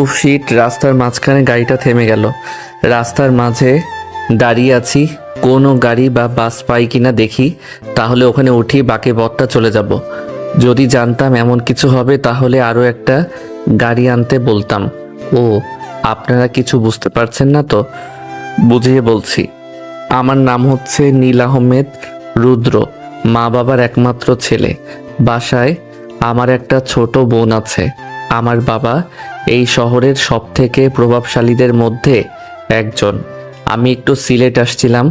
উফ শিট, রাস্তার মাঝখানে গাড়িটা থেমে গেল। রাস্তার মাঝে দাঁড়িয়ে আছি, কোনো গাড়ি বা বাস পাই কিনা দেখি, তাহলে ওখানে উঠি বাকি পথটা চলে যাব। যদি জানতাম এমন কিছু হবে তাহলে আরও একটা গাড়ি আনতে বলতাম। ও, আপনারা কিছু বুঝতে পারছেন না তো? বুঝিয়ে বলছি। আমার নাম হচ্ছে নীল আহমেদ রুদ্র, মা বাবার একমাত্র ছেলে। বাসায় আমার একটা ছোট বোন আছে। আমার বাবা এই শহরের সবথেকে প্রভাবশালীদের মধ্যে একজন। আমি একটু সিলেট আসছিলাম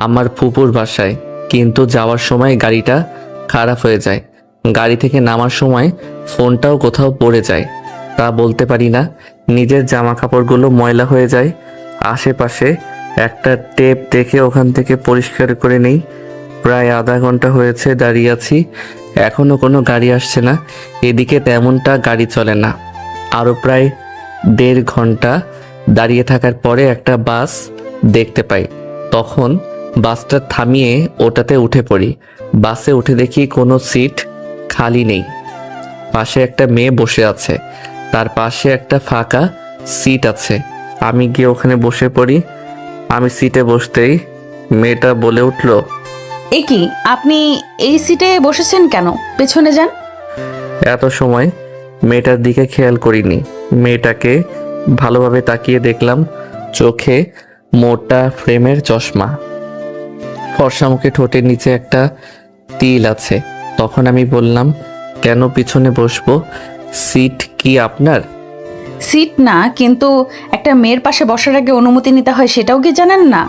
আমার ফুপুর বাসায়, কিন্তু যাওয়ার সময় গাড়িটা খারাপ হয়ে যায়। গাড়ি থেকে নামার সময় ফোনটাও কোথাও পড়ে যায়, তা বলতে পারি না। নিজের জামা কাপড়গুলো ময়লা হয়ে যায়। আশেপাশে একটা টেপ দেখে ওখান থেকে পরিষ্কার করে নেই। প্রায় আধা ঘন্টা হয়েছে দাঁড়িয়ে আছি, এখনো কোনো গাড়ি আসছে না। এদিকে তেমনটা গাড়ি চলে না। আরও প্রায় 1.5 ঘন্টা দাঁড়িয়ে থাকার পরে একটা বাস দেখতে পাই। তখন বাসটা থামিয়ে ওটাতে উঠে পড়ি। বাসে উঠে দেখি কোনো সিট খালি নেই। পাশে একটা মেয়ে বসে আছে, তার পাশে একটা ফাঁকা সিট আছে। আমি গিয়ে ওখানে বসে পড়ি। আমি সিটে বসতেই মেয়েটা বলে উঠল, এ কি, আপনি এই সিটে বসেছেন কেন? পেছনে যান। এত সময় মেয়েটার দিকে খেয়াল করিনি। মেয়েটাকে ভালোভাবে তাকিয়ে দেখলাম, চোখে মোটা ফ্রেমের চশমা, ফর্সা মুখে, ঠোঁটের নিচে একটা তিল আছে। তখন আমি বললাম, কেন পিছনে বসবো? সিট কি আপনার? সিট না, কিন্তু একটা মেয়ের পাশে বসার আগে অনুমতি নিতে হয়, সেটাও কি জানেন না?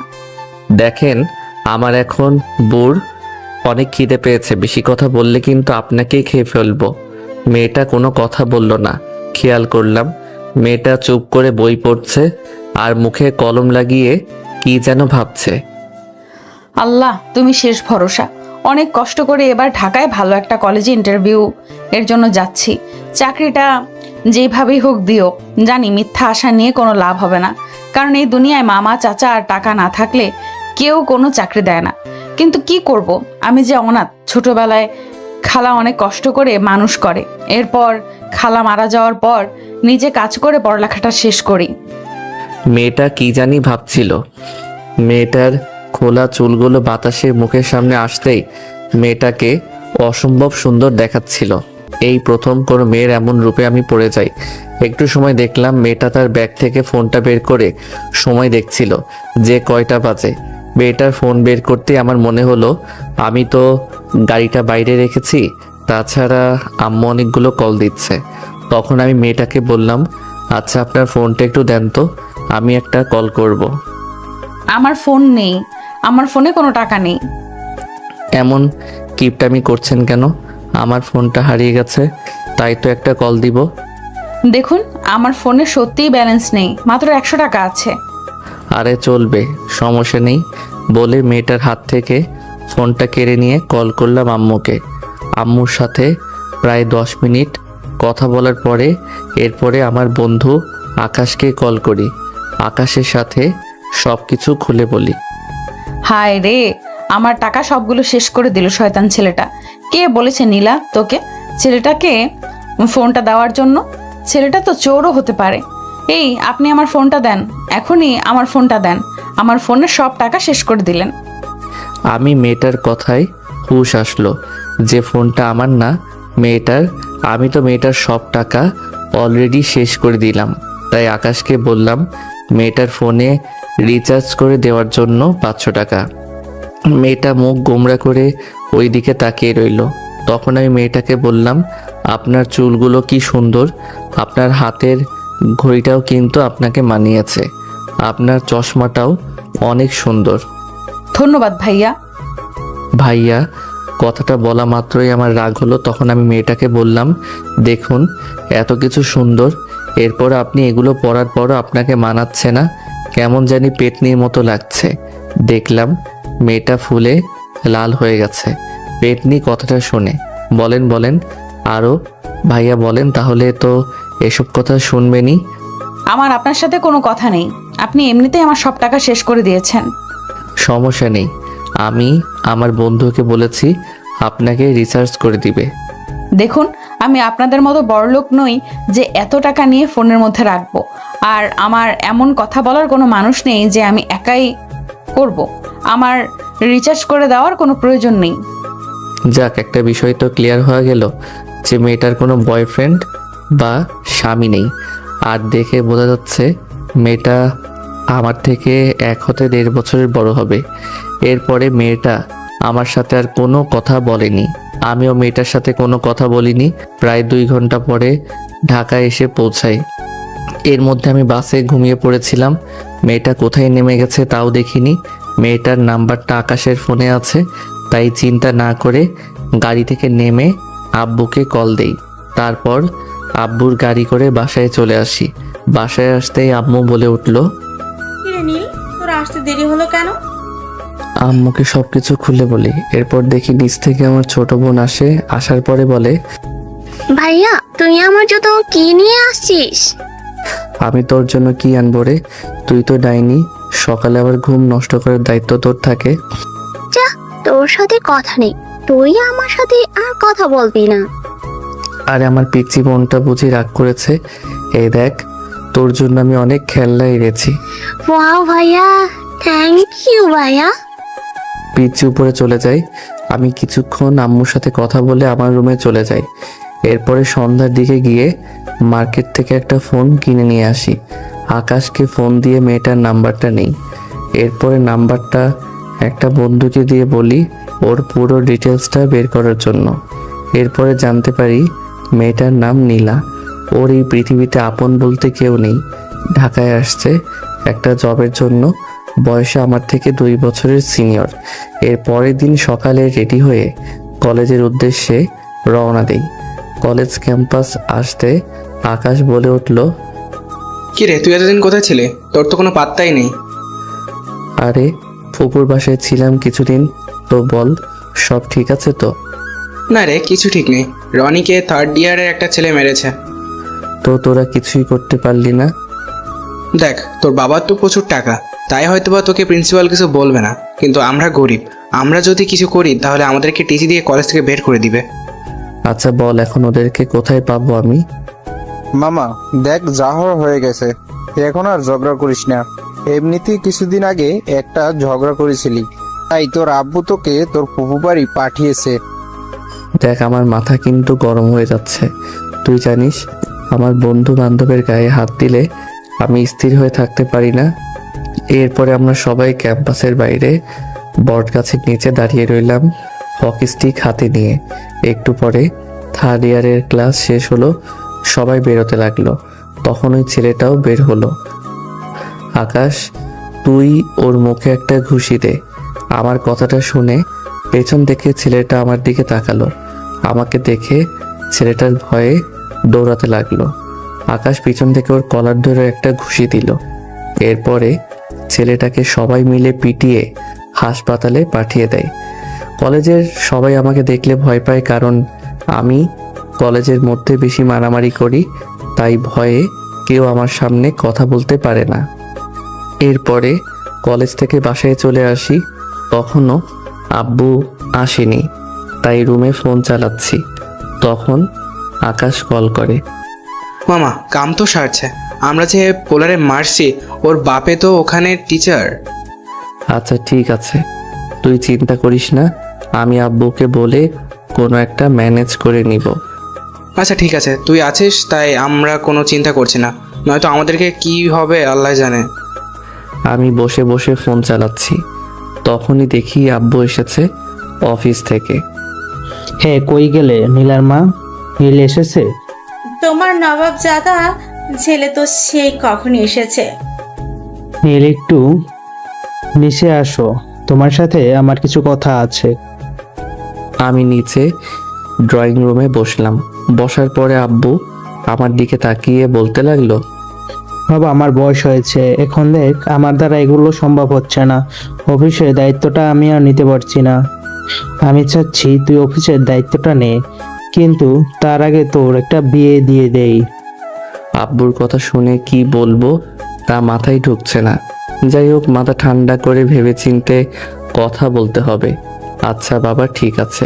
দেখেন, আমার এখন অনেক খিদে পেয়েছে। বেশি কথা বললে কিন্তু আপনাকেই খেয়ে ফেলবো। মেয়েটা কোনো কথা বলল না। খেয়াল করলাম মেয়েটা চুপ করে বই পড়ছে আর মুখে কলম লাগিয়ে কি যেন ভাবছে। আল্লাহ, তুমি শেষ ভরসা। অনেক কষ্ট করে এবার ঢাকায় ভালো একটা কলেজে ইন্টারভিউ এর জন্য যাচ্ছি। চাকরিটা যেভাবেই হোক দিও। জানি মিথ্যা আশা নিয়ে কোনো লাভ হবে না, কারণ এই দুনিয়ায় মামা চাচা আর টাকা না থাকলে কেউ কোনো চাকরি দেয় না। কিন্তু কি করব, আমি যে অনাথ। ছোটবেলায় খালা অনেক কষ্ট করে মানুষ করে, এরপর খালা মারা যাওয়ার পর নিজে কাজ করে পড়ালেখাটা শেষ করি। মেয়েটা কি জানি ভাবছিল। মেয়েটার খোলা চুলগুলো বাতাসে মুখের সামনে আসতেই মেয়েটাকে অসম্ভব সুন্দর দেখাচ্ছিল। এই প্রথম কোনো মেয়ের এমন রূপে আমি পড়ে যাই। একটু সময় দেখলাম মেয়েটা তার ব্যাগ থেকে ফোনটা বের করে সময় দেখছিল যে কয়টা বাজে। মেয়েটার ফোন বের করতে আমার মনে হলো আমি তো গাড়িটা বাইরে রেখেছি, তাছাড়া আম্মু অনেকগুলো কল দিচ্ছে। তখন আমি মেয়েটাকে বললাম, আচ্ছা আপনার ফোনটা একটু দেন তো, আমি একটা কল করব। আমার ফোন নেই, আমার ফোনে কোনো টাকা নেই। এমন কিপটামি করছেন কেন? আমার ফোনটা হারিয়ে গেছে, তাই তো একটা কল দিব। দেখুন, আমার ফোনে সত্যিই ব্যালেন্স নেই, মাত্র 100 টাকা আছে। আরে চলবে, সমস্যা নেই বলে মেয়েটার হাত থেকে ফোনটা কেড়ে নিয়ে কল করলাম আম্মুকে। আম্মুর সাথে প্রায় 10 মিনিট কথা বলার পরে এরপরে আমার বন্ধু আকাশকে কল করি। আকাশের সাথে সব কিছু খুলে বলি। হায় রে, আমার টাকা সবগুলো শেষ করে দিল শয়তান ছেলেটা। কে বলেছে নীলা তোকে ছেলেটাকে ফোনটা দেওয়ার জন্য? ছেলেটা তো চোরও হতে পারে। এই, আপনি আমার ফোনটা দেন, এখনই আমার ফোনটা দেন। আমার ফোনের সব টাকা শেষ করে দিলেন। আমি মেয়েটার কথায় হুঁশ আসলো যে ফোনটা আমার না, মেয়েটার। আমি তো মেয়েটার সব টাকা অলরেডি শেষ করে দিলাম। তাই আকাশকে বললাম মেয়েটার ফোনে রিচার্জ করে দেওয়ার জন্য 500 টাকা। মেয়েটা মুখ গোমড়া করে ওই দিকে তাকিয়ে রইল। তখন আমি মেয়েটাকে বললাম, আপনার চুলগুলো কি সুন্দর, আপনার হাতের ঘড়িটাও কিন্তু আপনাকে মানিয়েছে, আপনার চশমাটাও অনেক সুন্দর। ধন্যবাদ ভাইয়া। ভাইয়া কথাটা বলা মাত্রই আমার রাগ হলো। তখন আমি মেয়েটাকে বললাম, দেখুন এত কিছু সুন্দর, এরপর আপনি এগুলো পরার পরও আপনাকে মানাচ্ছে না, কেমন জানি পেতনির মতো লাগছে। দেখলাম মেয়েটা ফুলে লাল হয়ে গেছে পেতনি কথাটা শুনে। বলেন বলেন আরও ভাইয়া বলেন, তাহলে তো এসব কথা শুনবেনই। আমার আপনার সাথে কোনো কথা নেই, আপনি এমনিতেই আমার সব টাকা শেষ করে দিয়েছেন। সমস্যা নেই, আমি আমার বন্ধুকে বলেছি আপনাকে রিসার্চ করে দিবে। দেখুন, আমি আপনাদের মতো বড়লোক নই যে এত টাকা নিয়ে ফোনের মধ্যে রাখবো। আর আমার এমন কথা বলার কোনো মানুষ নেই যে আমি একাই করব। আমার রিচার্জ করে দেওয়ার কোনো প্রয়োজন নেই। যাক, একটা বিষয় তো ক্লিয়ার হয়ে গেল যে মেয়েটার কোনো বয়ফ্রেন্ড বা স্বামী নেই। আর দেখে বোঝা যাচ্ছে মেয়েটা আমার থেকে 1 হতে 1.5 বছরের বড় হবে। এরপরে মেয়েটা আমার সাথে আর কোনো কথা বলেনি, আমিও মেয়েটার সাথে কোনো কথা বলিনি। প্রায় 2 ঘন্টা পরে ঢাকায় এসে পৌঁছাই। এর মধ্যে আমি বাসে ঘুমিয়ে পড়েছিলাম। মেয়েটা কোথায় নেমে গেছে তাও দেখিনি। মেয়েটার নাম্বারটা আকাশের ফোনে আছে, তাই চিন্তা না করে গাড়ি থেকে নেমে আব্বুকে কল দেই। তারপর আব্বুর গাড়ি করে বাসায় চলে আসি। বাসায় আসতেই আম্মু বলে উঠল, কিরে নীল, তোর আসতে দেরি হলো কেন? আম্মুকে সব কিছু খুলে বলি। এরপর দেখি নিচ থেকে আমার ছোট বোন আসে। আসার পরে বলে, ভাইয়া তুই আমার জন্য কি নিয়ে আসছিস? আমি তোর জন্য কি আনবো রে? তুই তো ডাইনি, সকালে আবার ঘুম নষ্ট করার দায়িত্ব তোর থাকে। যা, তোর সাথে কথা নেই, তুই আমার সাথে আর কথা বলবি না। আরে আমার পিচ্চি বোনটা বুঝি রাগ করেছে। এই দেখ, তোর জন্য আমি অনেক খেলনা এনেছি। ওয়াও ভাইয়া, থ্যাংক ইউ ভাইয়া। পিচ্চি উপরে চলে যাই। আমি কিছুক্ষণ আম্মুর সাথে কথা বলে আমার রুমে চলে যাই। এরপরে সন্ধ্যার দিকে গিয়ে মার্কেট থেকে একটা ফোন কিনে নিয়ে আসি। আকাশকে ফোন দিয়ে মেয়েটার নাম্বারটা নেই। এরপরে নাম্বারটা একটা বন্ধুকে দিয়ে বলি ওর পুরো ডিটেলসটা বের করার জন্য। এরপরে জানতে পারি মেয়েটার নাম নীলা। ওর এই পৃথিবীতে আপন বলতে কেউ নেই। ঢাকায় আসছে একটা জবের জন্য। বয়সে আমার থেকে 2 বছরের সিনিয়র। এর পরের দিন সকালে রেডি হয়ে কলেজের উদ্দেশ্যে রওনা দেই। কলেজ ক্যাম্পাস আসতে আকাশ বলে উঠল, কিরে, তুই এতদিন কোথায় ছিলে? তোর তো কোনো পাত্তাই নেই। আরে ফুপুর বাসায় ছিলাম কিছুদিন। তো বল, সব ঠিক আছে তো? না রে, কিছু ঠিক নেই। রনিকে 3rd ইয়ারের একটা ছেলে মেরেছে। তো তোরা কিছুই করতে পারলি না? দেখ, তোর বাবার তো প্রচুর টাকা, তাই হয়তোবা তোকে প্রিন্সিপাল কিছু বলবে না, কিন্তু আমরা গরিব। আমরা যদি কিছু করি তাহলে আমাদেরকে টিসি দিয়ে কলেজ থেকে বের করে দিবে। আচ্ছা বল, এখন ওদেরকে কোথায় পাবো আমি? মামা দেখ, যা হওয়ার হয়ে গেছে, এখন আর ঝগড়া করিস না। এমনিতেই কিছুদিন আগে একটা ঝগড়া করেছিলি, তাই তোর আব্বু তোকে তোর ফুফু বাড়ি পাঠিয়েছে। দেখ, আমার মাথা কিন্তু গরম হয়ে যাচ্ছে। তুই জানিস আমার বন্ধু বান্ধবের গায়ে হাত দিলে আমি স্থির হয়ে থাকতে পারি না। এরপরে আমরা সবাই ক্যাম্পাসের বাইরে বট গাছের নিচে দাঁড়িয়ে রইলাম, হকি স্টিক হাতে নিয়ে। একটু পরে 3rd ইয়ারের ক্লাস শেষ হলো, সবাই বেরোতে লাগলো। তখন ওই ছেলেটাও বের হলো। আকাশ, তুই ওর মুখে একটা ঘুষি দে। আমার কথাটা শুনে পেছন থেকে ছেলেটা আমার দিকে তাকালো। আমাকে দেখে ছেলেটার ভয়ে দৌড়াতে লাগলো। আকাশ পিছন থেকে ওর কলার ধরে একটা ঘুষি দিল। এরপরে ছেলেটাকে সবাই মিলে পিটিয়ে হাসপাতালে পাঠিয়ে দেয়। কলেজের সবাই আমাকে দেখলে ভয় পায়, কারণ আমি কলেজের মধ্যে বেশি মারামারি করি, তাই ভয়ে কেউ আমার সামনে কথা বলতে পারে না। এরপরে কলেজ থেকে বাসায় চলে আসি। তখনও আব্বু আসেনি, তাই রুমে ফোন চালাচ্ছি। তখন আকাশ কল করে, মামা কাম তো সারছে। আমরা যে পোলারে মারছি, ওর বাপে তো ওখানে টিচার। আচ্ছা ঠিক আছে, তুই চিন্তা করিস না, আমি আব্বুকে বলে কোনো একটা ম্যানেজ করে নিব। আচ্ছা ঠিক আছে, তুই আছিস তাই আমরা কোনো চিন্তা করছি না, নয়তো আমাদেরকে কি হবে আল্লাহ জানে। আমি বসে বসে ফোন চালাচ্ছি। তখনই দেখি আব্বু এসেছে অফিস থেকে। হ্যাঁ, কই গেলে নীলার মা? নীল এসেছে? তোমার নবাবজাদা ছেলে তো সেই কখনই এসেছে। নীল একটু নিচে আসো, তোমার সাথে আমার কিছু কথা আছে। আমি নিচে ড্রয়িং রুমে বসলাম। বসার পরে আব্বু আমার দিকে তাকিয়ে বলতে লাগলো, বাবা আমার বয়স হয়েছে, এখন দেখ আমার দ্বারা এগুলো সম্ভব হচ্ছে না। অফিসের দায়িত্বটা আমি আর নিতে পারছি না। আমি চাচ্ছি তুই অফিসের দায়িত্বটা নে, কিন্তু তার আগে তোর একটা বিয়ে দিয়ে দেই। আব্বুর কথা শুনে কি বলবো তা মাথায় ঢুকছে না। যাই হোক, মাথা ঠান্ডা করে ভেবেচিন্তে কথা বলতে হবে। আচ্ছা বাবা, ঠিক আছে।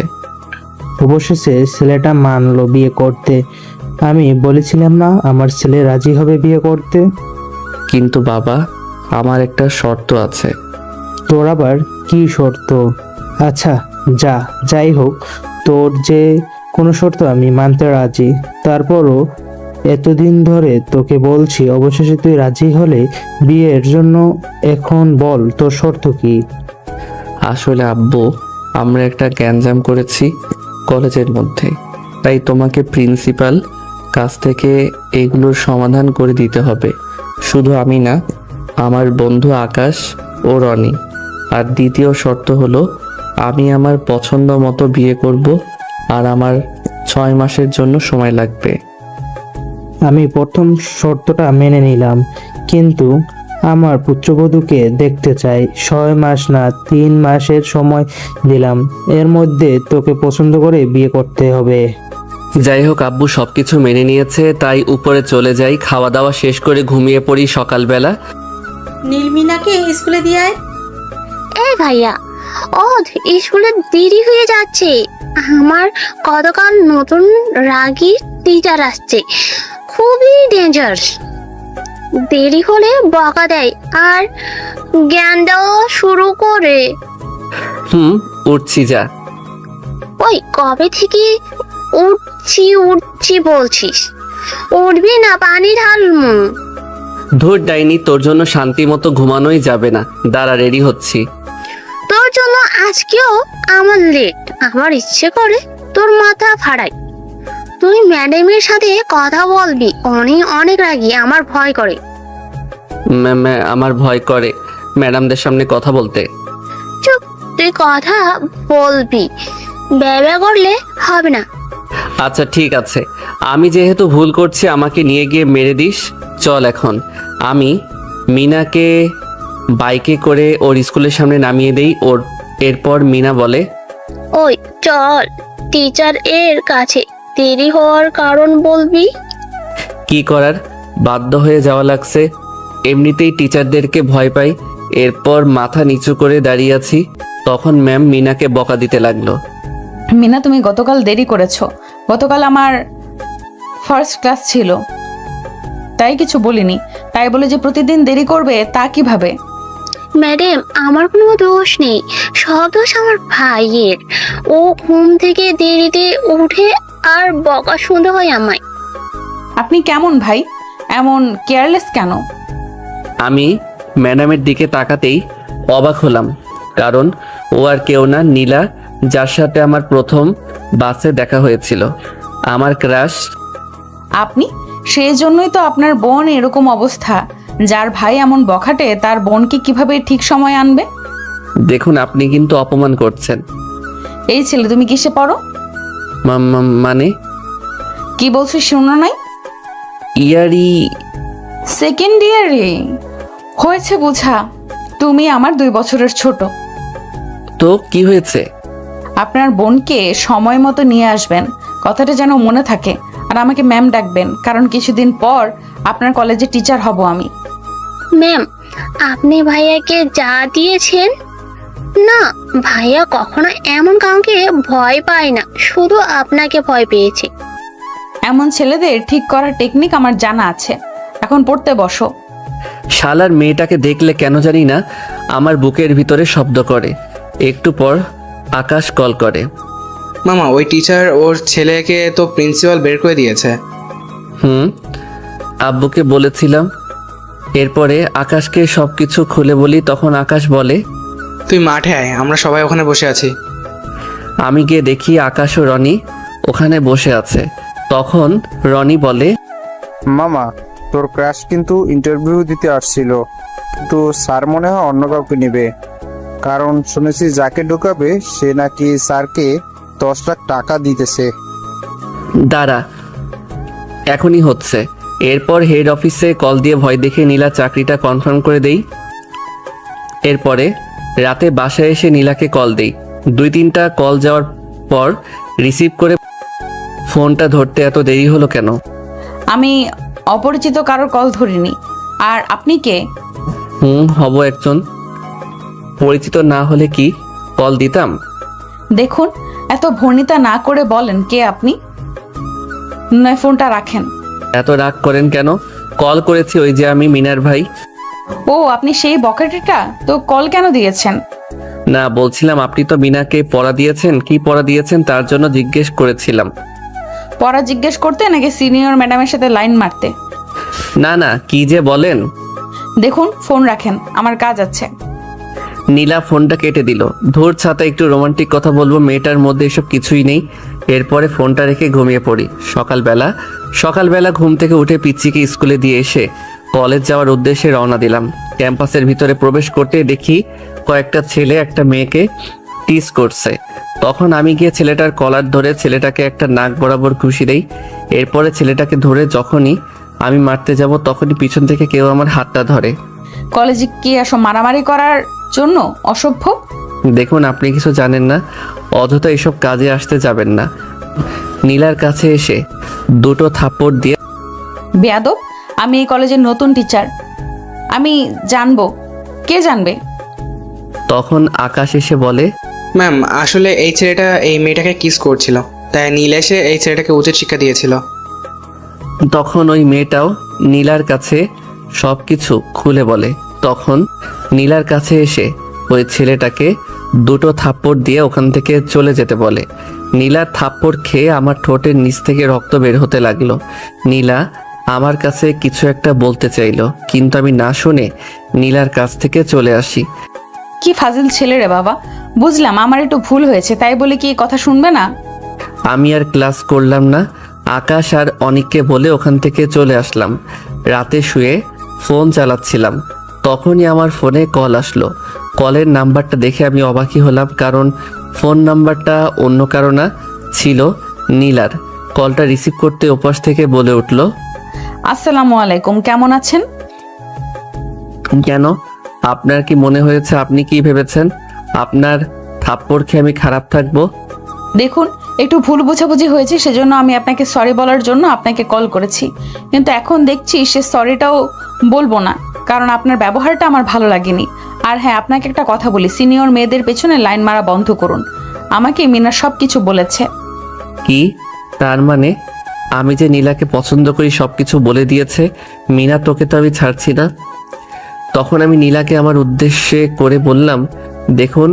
অবশেষে ছেলেটা মানলো বিয়ে করতে। আমি বলেছিলাম না আমার ছেলে রাজি হবে বিয়ে করতে। কিন্তু বাবা, আমার একটা শর্ত আছে। তোর আবার কি শর্ত? আচ্ছা, যাই হোক, তোর যে কোনো শর্ত আমি মানতে রাজি। তারপরও এতদিন ধরে তোকে বলছি, অবশেষে তুই রাজি হলে বিয়ের জন্য। এখন বল তোর শর্ত কি? আসলে আব্বু, আমরা একটা গ্যাঞ্জাম করেছি কলেজের মধ্যে, তাই তোমাকে প্রিন্সিপাল কাছ থেকে এগুলোর সমাধান করে দিতে হবে। শুধু আমি না, আমার বন্ধু আকাশ ও রনি। আর দ্বিতীয় শর্ত হলো, আমি আমার পছন্দ মতো বিয়ে করব, আর আমার 6 মাসের জন্য সময় লাগবে। আমি প্রথম শর্তটা মেনে নিলাম, কিন্তু আমার পুত্রবধূকে দেখতে চাই। 6 মাস না, 3 মাসের সময় দিলাম। এর মধ্যে তোকে পছন্দ করে বিয়ে করতে হবে। যাই হোক আব্বু সবকিছু মেনে নিয়েছে, তাই উপরে চলে যাই, খাওয়া দাওয়া শেষ করে ঘুমিয়ে পড়ি। সকালবেলা নীলমিনাকে স্কুলে দিয়ে আয়। এই ভাইয়া, স্কুলে দেরি হয়ে যাচ্ছে। আমার গতকাল নতুন রাগী টিচার আসছে, খুবই ডেঞ্জারাস। দেরি হলে বকা দেয় আর জ্ঞান দেওয়া শুরু করে। উঠছি যা। ওই কবে থেকে উঠছি বলছিস? উঠবি না, পানি ঢালমু। ধুর ডাইনি, তোর জন্য শান্তি মতো ঘুমানোই যাবে না। দাঁড়া, রেডি হচ্ছি। তোর জন্য আজকেও আমার লেট। আমার ইচ্ছে করে তোর মাথা ফাড়াই। তুই ম্যাডামের সাথে কথা বলবি, অনেক রাগী, আমার ভয় করে। আমার ভয় করে ম্যাডামদের সামনে কথা বলতে। চুপ, তুই কথা বলবি, ব্যবহার করলে হবে না। আচ্ছা ঠিক আছে, আমি যেহেতু ভুল করছি আমাকে নিয়ে গিয়ে মেরে দিস। চল এখন। আমি মিনাকে বাইকে করে ওর স্কুলের সামনে নামিয়ে দেই। এরপর মিনা বলে, ওই চল, টিচার এর কাছে দেরি হওয়ার কারণ বলবি। কি করার, বাধ্য হয়ে যাওয়া লাগছে। এমনিতেই টিচারদেরকে ভয় পাই। এরপর মাথা নিচু করে দাঁড়িয়ে আছি, তখন ম্যাম মিনাকে বকা দিতে লাগলো। মিনা, তুমি গতকাল দেরি করেছো। গতকাল আমার ফার্স্ট ক্লাস ছিল, তাই কিছু বলিনি। তাই বলে যে প্রতিদিন দেরি করবে তা কিভাবে? ম্যাডাম, আমার কোনো দোষ নেই, সব দোষ আমার ভাইয়ের। ও ঘুম থেকে দেরিতে উঠে আর বকা শুনতে হয় আমায়। আপনি কেমন ভাই, এমন কেয়ারলেস কেন? আমি ম্যাডামের দিকে তাকাতেই অবাক হলাম, কারণ ও আর কেউ না, নীলা, যার সাথে আমার প্রথম বাসে দেখা হয়েছিল, আমার ক্রাশ। আপনি? সেই জন্যই তো আপনার বোন এরকম অবস্থা। যার ভাই এমন বখাটে, তার বোনকে কিভাবে ঠিক সময় আনবে? দেখুন, আপনি কিন্তু অপমান করছেন। এই ছেলে, তুমি কিসে পড়ো? মানে কি বলছো শোনো নাই? ইয়ারি। সেকেন্ড ইয়ারে হয়েছে বোঝা। তুমি আমার 2 বছরের ছোট। তো কি হয়েছে? আপনার বোনকে সময় মতো নিয়ে আসবেন, কথাটা যেন মনে থাকে। আর আমাকে ম্যাম ডাকবেন, কারণ কিছুদিন পর আপনার কলেজে টিচার হব আমি। ম্যাম, আপনি ভাইয়াকে যা দিয়েছেন না, ভাইয়া কখনো এমন কাউকে ভয় পায় না, শুধু আপনাকে ভয় পেয়েছে। এমন ছেলেদের ঠিক করার টেকনিক আমার জানা আছে। এখন পড়তে বসো। শালার মেয়েটাকে দেখলে কেন জানি না আমার বুকের ভিতরে শব্দ করে। একটু পর আকাশ কল করে। মামা, ওই টিচার ওর ছেলেকে তো প্রিন্সিপাল বের করে দিয়েছে। আব্বুকে বলেছিলাম। এরপরে আকাশকে সবকিছু খুলে বলি, তখন আকাশ বলে, তুই মাঠে আয়, আমরা সবাই ওখানে বসে আছি। আমি গিয়ে দেখি আকাশ ও রনি ওখানে বসে আছে। তখন রনি বলে, মামা, তোর ক্রাশ কিন্তু ইন্টারভিউ দিতে আসছিল, কিন্তু স্যার মনে হয় অন্য কাউকে নেবে। কারণ শুনেছি যাকে ঢুকাবে সে নাকি স্যারকে 10 লাখ টাকা দিতেছে। দাঁড়া, এখনই হচ্ছে। এরপর হেড অফিসে কল দিয়ে ভয় দেখে নীলা চাকরিটা কনফার্ম করে দেই। এরপরে রাতে বাসায় এসে নীলাকে কল দেই। 2-3টা কল যাওয়ার পর রিসিভ করে, ফোনটা ধরতে এত দেরি হলো কেন? আমি অপরিচিত কারোর কল ধরিনি। আর আপনি কে? হব একজন। পরিচিত না হলে কি কল দিতাম? দেখুন, এত ভর্ণিতা না করে বলেন কে আপনি, নয় ফোনটা রাখেন। এত রাগ করেন কেন? কল করেছি, ওই যে আমি মিনার ভাই। ও আপনি সেই বকেটেটা, তো কল কেন দিয়েছেন? না, বলছিলাম আপনি তো মিনাকে পড়া দিয়েছেন, কি পড়া দিয়েছেন তার জন্য জিজ্ঞেস করেছিলাম। পড়া জিজ্ঞেস করতে নাকি সিনিয়র ম্যাডামের সাথে লাইন মারতে? না না, কি যে বলেন। দেখুন ফোন রাখেন, আমার কাজ আছে। নীলা ফোনটা কেটে দিল। ধূর ছাতা, একটু রোমান্টিক কথা বলবো, মেয়েটার মধ্যে এসব কিছুই নেই। এরপরে ফোনটা রেখে ঘুমিয়ে পড়ি। সকালবেলা ঘুম থেকে উঠে পিচ্চিকে স্কুলে দিয়ে এসে কলেজ যাওয়ার উদ্দেশ্যে রওনা দিলাম। ক্যাম্পাসের ভিতরে প্রবেশ করতে দেখি কয়েকটা ছেলে একটা মেয়েকে টিজ করছে। তখন আমি গিয়ে ছেলেটার কলার ধরে ছেলেটাকে একটা নাক বরাবর ঘুষি দেই। এরপরে ছেলেটাকে ধরে যখনই আমি মারতে যাব তখনই পিছন থেকে কেউ আমার হাতটা ধরে। কলেজে কি আসো মারামারি করার জন্য? অসভ্য। দেখুন, আপনি কিছু জানেন না, অযথা এসব কাজে আসতে যাবেন না। নীলার কাছে এসে দুটো থাপ্পড় দিয়ে বেয়াদব, আমি এই কলেজের নতুন টিচার, আমি জানবো। কে জানবে? তখন আকাশ এসে বলে, ম্যাম আসলে এই ছেলেটা এই মেয়েটাকে কিস করছিল, তাই নীল এসে এই ছেলেটাকে উচিত শিক্ষা দিয়েছিল। তখন ওই মেয়েটাও নীলার কাছে সব কিছু খুলে বলে। তখন নীলার কাছে এসে ওই ছেলেটাকে দুটো থাপ্পড় দিয়ে ওখান থেকে চলে যেতে বলে। নীলার থাপ্পড় খেয়ে আমার ঠোঁটের নিচ থেকে রক্ত বের হতে লাগলো। নীলা আমার কাছে কিছু একটা বলতে চাইলো, কিন্তু আমি না শুনে নীলার কাছ থেকে চলে আসি। কি ফাজিল ছেলে রে বাবা। বুঝলাম আমার একটু ভুল হয়েছে, তাই বলে কি এই কথা শুনবে না? আমি আর ক্লাস করলাম না, আকাশ আর অনিককে বলে ওখান থেকে চলে আসলাম। রাতে শুয়ে ফোন চালাচ্ছিলাম, তখনই আমার ফোনে কল আসলো। কলের নাম্বারটা দেখে আমি অবাকই হলাম, কারণ ফোন নাম্বারটা অন্য কারো না, ছিল নীলার। কলটা রিসিভ করতে ওপাশ থেকে বলে উঠল, আসসালামু আলাইকুম, কেমন আছেন? কেন? আপনার কি মনে হয়েছে? আপনি কি ভেবেছেন আপনার থাপ্পড় খেয়ে আমি খারাপ থাকবো? দেখুন, একটু ভুল বোঝাবুঝি হয়েছে, সেজন্য আমি আপনাকে সরি বলার জন্য আপনাকে কল করেছি। কিন্তু এখন দেখছি সে সরিটাও বলবো না, কারণ আপনার ব্যবহারটা আমার ভালো লাগেনি। আর হ্যাঁ, আপনাকে একটা কথা বলি, সিনিয়র মেয়েদের পেছনে লাইন মারা বন্ধ করুন। আমাকে মিনা সব কিছু বলেছে। কি? তার মানে আমি যে নীলাকে পছন্দ করি সব কিছু বলে দিয়েছে? মিনা, তোকে তো আমি ছাড়ছি না। তখন আমি নীলাকে আমার উদ্দেশ্যে করে বললাম, দেখুন,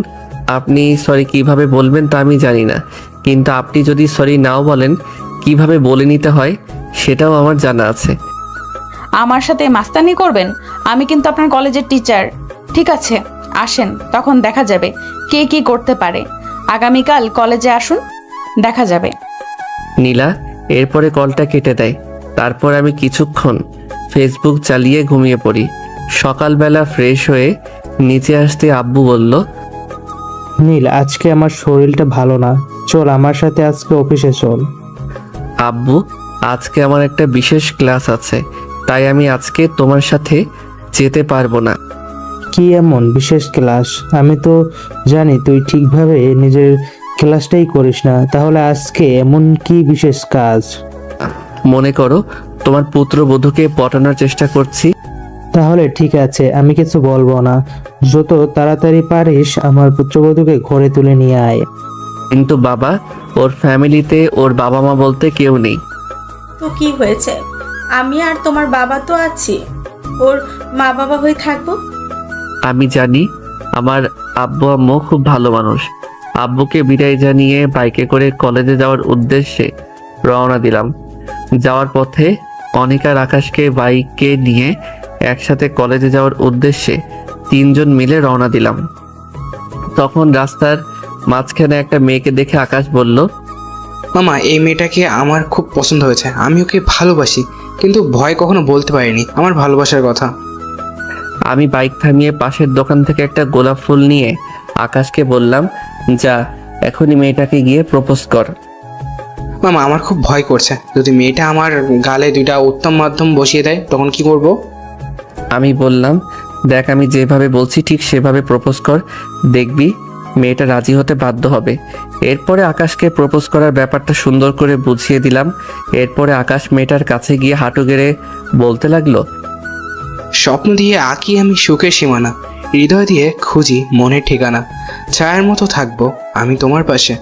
আপনি সরি কিভাবে বলবেন তা আমি জানি না, কিন্তু আপনি যদি সরি নাও বলেন, কিভাবে বলে নিতে হয় সেটাও আমার জানা আছে। আমার সাথে মাস্তানি করবেন? আমি কিন্তু আপনার কলেজের টিচার। ঠিক আছে, আসেন, তখন দেখা যাবে কে কি করতে পারে। আগামীকাল কলেজে আসুন, দেখা যাবে। নীলা এরপরে কলটা কেটে দেয়। তারপর আমি কিছুক্ষণ ফেসবুক চালিয়ে ঘুমিয়ে পড়ি। সকালবেলা ফ্রেশ হয়ে নিচে আসতে আব্বু বলল, নীল, আজকে আমার শরীরটা ভালো না, চল আমার সাথে আজকে অফিসে চল। আব্বু, আজকে আমার একটা বিশেষ ক্লাস আছে, তাই আমি আজকে তোমার সাথে যেতে পারবো না। কি এমন বিশেষ ক্লাস? আমি তো জানি তুই ঠিকভাবে নিজের ক্লাসটাই করিস না, তাহলে আজকে এমন কি বিশেষ কাজ? মনে করো তোমার পুত্রবধূকে পটানোর চেষ্টা করছি। তাহলে ঠিক আছে, আমি কিছু বলবো না। যত তাড়াতাড়ি পারিস আমার পুত্রবধূকে ঘরে তুলে নিয়ে আয়। কিন্তু বাবা, ওর ফ্যামিলিতে ওর বাবা মা বলতে কেউ নেই। তো কি হয়েছে, আমি আর তোমার বাবা তো আছি, ওর মা বাবা হয়ে থাকবো। আমি জানি আমার আব্বু আম্মু খুব ভালো মানুষ। আব্বুকে বিদায় জানিয়ে বাইকে করে কলেজে যাওয়ার উদ্দেশ্যে রওনা দিলাম। যাওয়ার পথে অনিকার আকাশকে বাইকে নিয়ে একসাথে কলেজে যাওয়ার উদ্দেশ্যে তিনজন মিলে রওনা দিলাম। তখন রাস্তার মাঝখানে একটা মেয়েকে দেখে আকাশ বলল, মামা এই মেয়েটাকে আমার খুব পছন্দ হয়েছে, আমি ওকে ভালোবাসি, কিন্তু ভয় কখনো বলতে পারিনি আমার ভালোবাসার কথা। আমি বাইক থামিয়ে পাশের দোকান থেকে একটা গোলাপ ফুল নিয়ে আকাশকে বললাম, যা এখনই মেয়েটাকে গিয়ে প্রপোজ কর। মামা আমার খুব ভয় করছে, যদি মেয়েটা আমার গালে দুইটা উত্তম মাধ্যম বসিয়ে দেয় তখন কি করব? আমি বললাম, দেখ আমি যেভাবে বলছি ঠিক সেভাবে প্রপোজ কর, দেখবি মেয়েটা রাজি হতে বাধ্য হবে। এরপরে আকাশকে প্রপোজ করার ব্যাপারটা সুন্দর করে বুঝিয়ে দিলাম। এরপরে আকাশ মেয়েটার কাছে গিয়ে হাঁটু গেড়ে বলতে লাগলো, স্বপ্ন দিয়ে আঁকি আমি সুখের সীমানা, হৃদয় দিয়ে খুঁজি মনের ঠিকানা, ছায়ার মতো থাকবো আমি তোমার পাশে,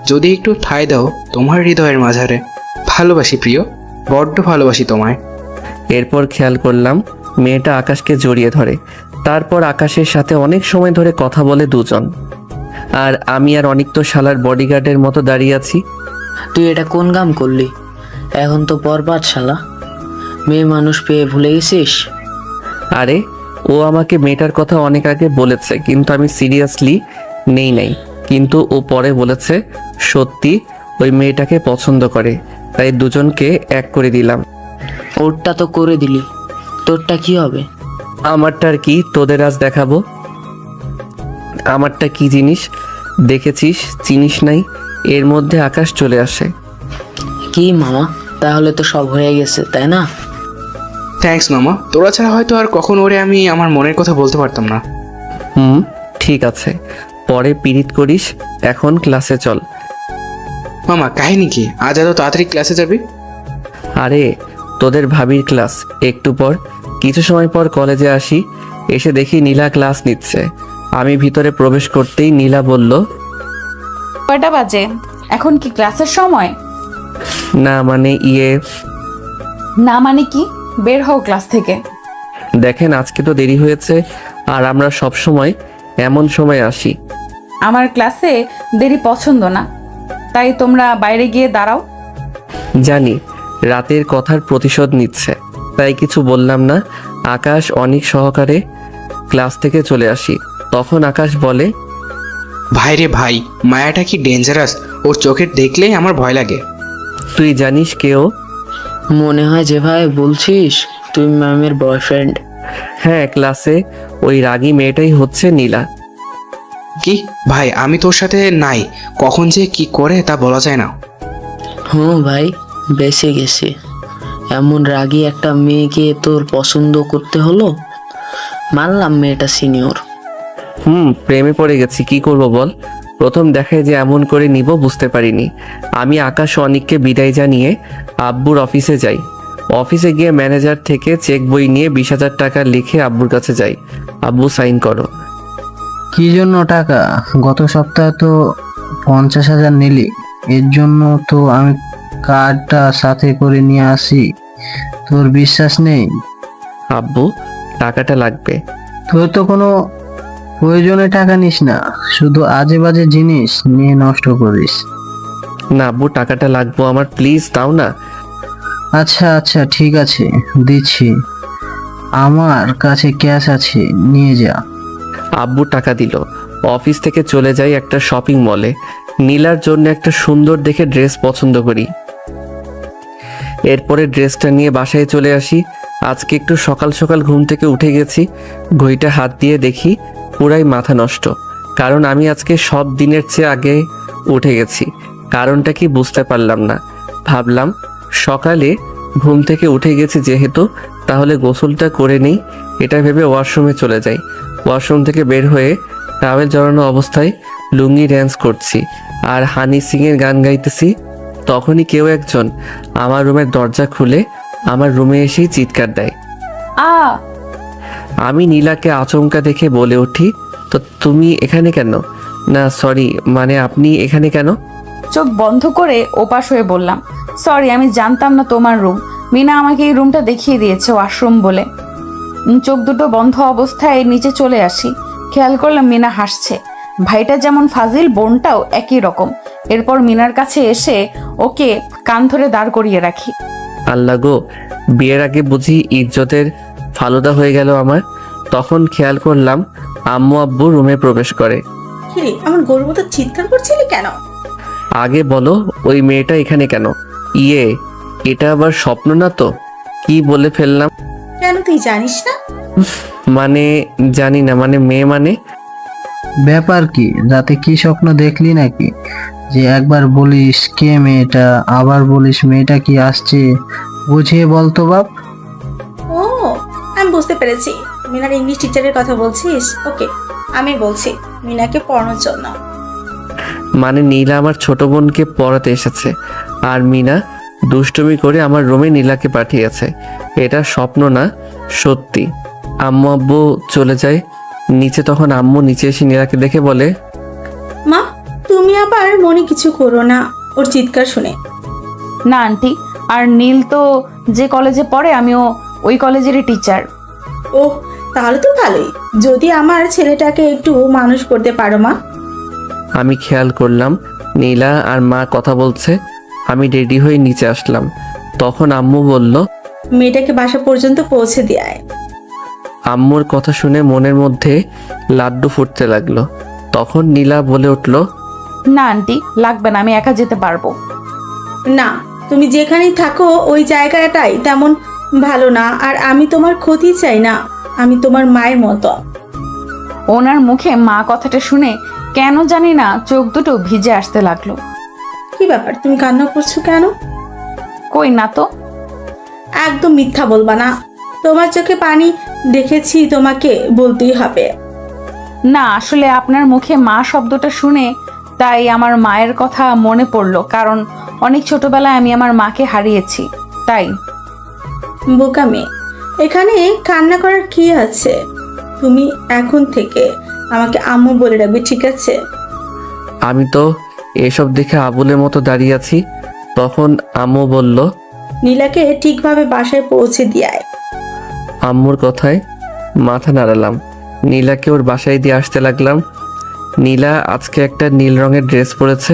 যদি একটু ঠাঁই দাও তোমার হৃদয়ের মাঝারে। ভালোবাসি প্রিয়, বড্ড ভালোবাসি তোমায়। এরপর খেয়াল করলাম মেয়েটা আকাশকে জড়িয়ে ধরে। তারপর আকাশের সাথে অনেক সময় ধরে কথা বলে দুজন। আর আমি আর অনেক তো শালার বডিগার্ডের মতো দাঁড়িয়ে আছি। তুই এটা কোন কাম করলি? এখন তো পর পাঠশালা, মেয়ে মানুষ পেয়ে ভুলে গেছিস? আরে ও আমাকে মেয়েটার কথা অনেক আগে বলেছে, কিন্তু আমি সিরিয়াসলি নেই নাই। কিন্তু ও পরে বলেছে সত্যি ওই মেয়েটাকে পছন্দ করে, তাই দুজনকে এক করে দিলাম। ওরটা তো করে দিলি, তোরটা কি হবে? আমারটার কি তোদের আজ দেখাবো। আমারটা কি জিনিস দেখেছিস, চিনিস নাই? এর মধ্যে আকাশ চলে আসে। কি মামা, তাহলে তো সব হয়ে গেছে তাই না? থ্যাঙ্কস মামা, তোরা ছাড়া হয়তো আর কখন ওরে আমি আমার মনের কথা বলতে পারতাম না। ঠিক আছে, পরে পিরিত করিস, এখন ক্লাসে চল। মামা কাহিনী কি, আজ এত তাড়াতাড়ি ক্লাসে যাবি? আরে তোদের ভাবির ক্লাস একটু পর। কিছু সময় পর কলেজে আসি, এসে দেখি নীলা ক্লাস নিচ্ছে। আমি ভিতরে প্রবেশ করতেই নীলা বলল, কয়টা বাজে? এখন কি ক্লাসের সময়? না মানে না মানে কি? বের হও ক্লাস থেকে। দেখেন আজকে তো দেরি হয়েছে, আর আমরা সব সময় এমন সময় আসি। আমার ক্লাসে দেরি পছন্দ না, তাই তোমরা বাইরে গিয়ে দাঁড়াও। জানি রাতের কথার প্রতিশোধ নিচ্ছে, তাই কিছু বললাম না। আকাশ অনেক সহকারে ক্লাস থেকে চলে আসি। তখন আকাশ বলে, ভাই রে ভাই, মায়াটা কি ডেঞ্জারাস, ওর চোখের দেখলেই আমার ভয় লাগে। তুই জানিস কেউ? মনে হয় যেভাবে বলছিস তুই ম্যামের বয়ফ্রেন্ড। হ্যাঁ, ক্লাসে ওই রাগী মেয়েটাই হচ্ছে নীলা। কি ভাই, আমি তোর সাথে নাই, কখন যে কি করে তা বলা যায় না। হুম ভাই, বেঁচে গেছি। এমন রাগী একটা মেয়েকে তোর পছন্দ করতে হলো। মানলাম মেয়েটা সিনিয়র। প্রেমে পড়ে গেছি, কি করব বল। প্রথম দেখায় যে এমন করে নিব বুঝতে পারিনি। আমি আকাশ ও অনিককে বিদায় জানিয়ে আব্বুর অফিসে যাই। অফিসে গিয়ে ম্যানেজার থেকে চেক বই নিয়ে 20,000 টাকা লিখে আব্বুর কাছে যাই। আব্বু সাইন করো। কি জন্য টাকা? গত সপ্তাহে তো 50,000 নিলি, এর জন্য তো আমি কার্ডটা সাথে করে নিয়ে আসি। তোর বিশ্বাস নেই? আব্বু টাকাটা লাগবে। তোর তো কোনো প্রয়োজনে টাকা নিস না, শুধু আজে বাজে জিনিস নিয়ে নষ্ট করিস। না আব্বু, টাকাটা লাগবে আমার, প্লিজ দাও না। আচ্ছা আচ্ছা ঠিক আছে, দিচ্ছি। আমার কাছে ক্যাশ আছে, নিয়ে যা। আব্বু টাকা দিল। অফিস থেকে চলে যাই একটা শপিং মলে। নীলার জন্য একটা সুন্দর দেখে ড্রেস পছন্দ করি। এরপরে ড্রেসটা নিয়ে বাসায় চলে আসি। আজকে একটু সকাল সকাল ঘুম থেকে উঠে গেছি। ঘড়িটা হাত দিয়ে দেখি পুরাই মাথা নষ্ট, কারণ আমি আজকে সব দিনের চেয়ে আগে উঠে গেছি। কারণটা কি বুঝতে পারলাম না। ভাবলাম সকালে ঘুম থেকে উঠে গেছি যেহেতু, তাহলে গোসলটা করে নেই। এটা ভেবে ওয়াশরুমে চলে যাই। ওয়াশরুম থেকে বের হয়ে টাওয়েল জড়ানো অবস্থায় লুঙ্গি ড্যান্স করছি আর হানি সিংয়ের গান গাইতেছি। তখনই কেউ একজন আমার রুমের দরজা খুলে আমার রুমে এসেই চিৎকার দেয়। আ আমি নীলাকে আচমকা দেখে বলে উঠি, তো তুমি এখানে কেন? না সরি, মানে আপনি এখানে কেন? চোখ বন্ধ করে ওপাশ হয়ে বললাম, সরি, আমি জানতাম না তোমার রুম। মিনা আমাকে এই রুমটা দেখিয়ে দিয়েছে ওয়াশরুম বলে। চোখ দুটো বন্ধ অবস্থায় নিচে চলে আসি। খেয়াল করলাম মিনা হাসছে। ভাইটা যেমন ফাজিল, বোনটাও একই রকম। এরপর মিনার কাছে এসে ওকে কান ধরে দাঁড় করিয়ে রাখি। আল্লাহ গো, বিয়ের আগে বুঝি ইজ্জতের ফালুদা হয়ে গেল আমার। তখন খেয়াল করলাম আম্মু আব্বু রুমে প্রবেশ করে। কিরে, আমার গরুর মতো চিৎকার করছিলি কেন? আগে বলো ওই মেয়েটা এখানে কেন? এটা আবার স্বপ্ন না তো? কি বলে ফেললাম। কেন তুই জানিস না? মানে জানি না, মানে মেয়ে মানে। ব্যাপার কি, রাতে কি স্বপ্ন দেখলি নাকি যে একবার বলিস কে মেয়েটা, আবার বলিস মেয়েটা কি আসছে? বুঝিয়ে বলতো বাপ। ও, আমি বুঝতে পেরেছি, মিনার ইংলিশ টিচারের কথা বলছিস। ওকে, আমি বলছি মিনাকে পড়ানোর জন্য। মানে নীলা আমার ছোট বোনকে পড়াতে এসেছে, আর মিনা দুষ্টুমি করে আমার রুমে নীলাকে পাঠিয়েছে। এটা স্বপ্ন না, সত্যি। আম্মু আব্বু চলে যায় নিচে। তখন আম্মু নিচে এসে নীলাকে দেখে বলে, মা, তুই তুমি আবার মনে কিছু করো না ওর চিৎকার শুনে। না আন্টি, আর নীল তো যে কলেজে পড়ে আমিও ওই কলেজেরই টিচার। ওহ, তাহলে তো ভালোই। যদি আমার ছেলেটাকে একটু মানুষ করতে পারো মা। আমি খেয়াল করলাম নীলা আর মা কথা বলছে। আমি রেডি হয়ে নিচে আসলাম। তখন আম্মু বলল, মেয়েটাকে বাসা পর্যন্ত পৌঁছে দেয়। আম্মুর কথা শুনে মনের মধ্যে লাড্ডু ফুটতে লাগলো। তখন নীলা বলে উঠল, না আন্টি, লাগবে না, আমি একা যেতে পারবো। না, তুমি যেখানেই থাকো ওই জায়গাটাই তেমন ভালো না, আর আমি তোমার ক্ষতি চাই না। আমি তোমার মায়ের মতো। ওনার মুখে মা কথাটা শুনে কেন জানি না চোখ দুটো ভিজে আসতে লাগলো। কি ব্যাপার, তুমি কান্না করছো কেন? কই না তো। একদম মিথ্যা বলবা না। তোমার চোখে পানি দেখেছি, তোমাকে বলতেই হবে। না, আসলে আপনার মুখে মা শব্দটা শুনে তাই আমার মায়ের কথা মনে পড়লো, কারণ অনেক ছোটবেলায় আমি আমার মাকে হারিয়েছি, তাই। বোকা মেয়ে, এখানে কান্না করার কি আছে? তুমি এখন থেকে আমাকে আম্মু বলে রাখবে, ঠিক আছে? আমি তো এসব দেখে আবুলের মতো দাঁড়িয়ে আছি। তখন আম্মু বলল, নীলাকে ঠিকভাবে বাসায় পৌঁছে দিয়ায়। আম্মুর কথায় মাথা নাড়ালাম। নীলাকে ওর বাসায় দিয়ে আসতে লাগলাম। নীলা আজকে একটা নীল রঙের ড্রেস পরেছে।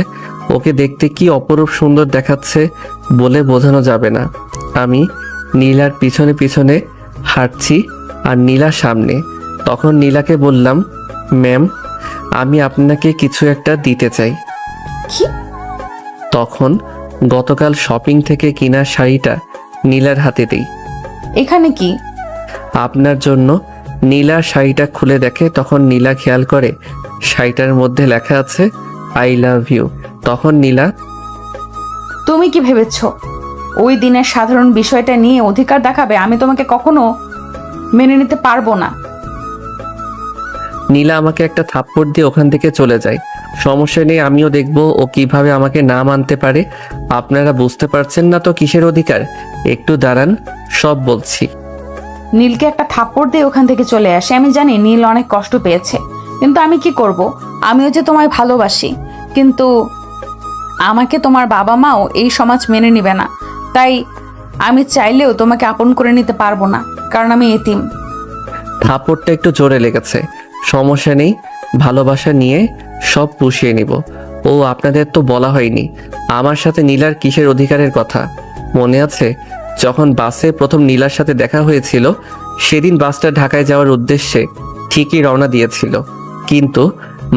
ওকে দেখতে কি অপরূপ সুন্দর দেখাচ্ছে বলে বোঝানো যাবে না। আমি নীলার পিছনে পিছনে হাঁটছি আর নীলার সামনে। তখন নীলাকে বললাম, ম্যাম, আমি আপনাকে কিছু একটা দিতে চাই। কি? তখন গতকাল শপিং থেকে কিনা শাড়িটা নীলার হাতে দিই। এখানে কি? আপনার জন্য। নীলা শাড়িটা খুলে দেখে। তখন নীলা খেয়াল করে শাড়িটার মধ্যে লেখা আছে আই লাভ ইউ। তখন নীলা, তুমি কি ভেবেছো ওই দিনের সাধারণ বিষয়টা নিয়ে অধিকার দেখাবে? আমি তোমাকে কখনো মেনে নিতে পারবো না। নীলা আমাকে একটা থাপ্পড় দিয়ে ওখান থেকে চলে যায়। সমস্যা নেই, আমিও দেখব ও কিভাবে আমাকে না মানতে পারে। আপনারা বুঝতে পারছেন না তো কিসের অধিকার? একটু দাঁড়ান, সব বলছি। নীলকে একটা থাপ্পড় দিয়ে ওখান থেকে চলে আসে। আমি জানি নীল অনেক কষ্ট পেয়েছে, কিন্তু আমি কি করব? আমিও যে তোমায় ভালোবাসি, কিন্তু আমাকে তোমার বাবা মাও এই সমাজ মেনে নিবে না। তাই আমি চাইলেও তোমাকে আপন করে নিতে পারবো না, কারণ আমি এতিম। থাপ্পড়টা একটু জোরে লেগেছে। সমস্যা নেই, ভালোবাসা নিয়ে সব পুষিয়ে নিব। ও আপনাদের তো বলা হয়নি আমার সাথে নীলার কিসের অধিকারের কথা। মনে আছে যখন বাসে প্রথম নীলার সাথে দেখা হয়েছিল? সেদিন বাসটা ঢাকায় যাওয়ার উদ্দেশ্যে ঠিকই রওনা দিয়েছিল, কিন্তু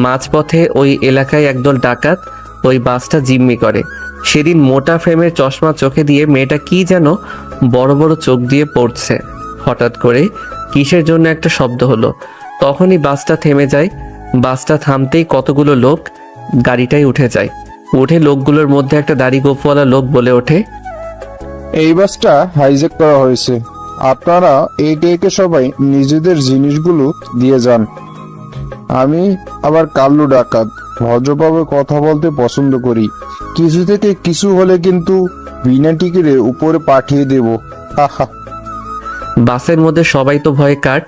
মাঝপথে ওই এলাকায় একদল ডাকাত ওই বাসটা জিম্মি করে। সেদিন মোটা ফ্রেমের চশমা চোখে দিয়ে মেয়েটা কি যেন বড় বড় চোখ দিয়ে পড়ছে। হঠাৎ করে কিসের জন্য একটা শব্দ হলো। তখনই বাসটা থেমে যায়। বাসটা থামতেই কতগুলো লোক গাড়িটায় উঠে যায়। উঠে লোকগুলোর মধ্যে একটা দাড়ি গোঁফওয়ালা লোক বলে ওঠে, এই বাসটা হাইজ্যাক করা হয়েছে। আপনারা একে একে সবাই নিজেদের জিনিসগুলো দিয়ে যান। আমি আবার কাল্লু ডাকাত, ভদ্রভাবে কথা বলতে পছন্দ করি। কিছু থেকে কিছু হলে কিন্তু বিনা টিকিটে উপরে পাঠিয়ে দেব। হাহা। বাসের মধ্যে সবাই তো ভয়ে কাট।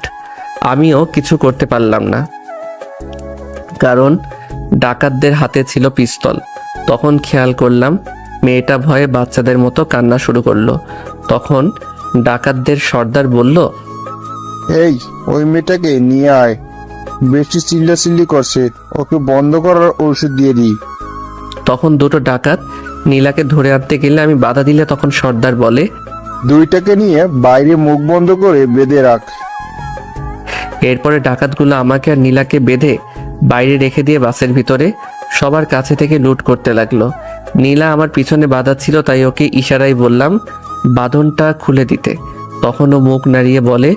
আমিও কিছু করতে পারলাম না, কারণ ডাকাতদের হাতে ছিল পিস্তল। তখন খেয়াল করলাম মেয়েটা ভয়ে বাচ্চাদের মতো কান্না শুরু করলো। তখন ডাকাতদের সর্দার বলল, এই ওই মেয়েটাকে নিয়ে আয়, বেশি চিল্লাচিল্লি করছে, ওকে বন্ধ করার ঔষধ দিয়ে দিই। তখন দুটো ডাকাত নীলাকে ধরে আনতে গেলে আমি বাধা দিলে তখন সর্দার বলে, দুইটাকে নিয়ে বাইরে মুখ বন্ধ করে বেঁধে রাখ। এরপরে ডাকাতগুলো আমাকে আর নীলাকে বেঁধে বাইরে রেখে দিয়ে বাসের ভিতরে সবার কাছে থেকে লুট করতে লাগলো। নীলা আমার পিছনে বাধা ছিল, তাই ওকে ইশারায় বললাম বাঁধনটা খুলে দিতে। তখন ও মুখ নাড়িয়ে বলে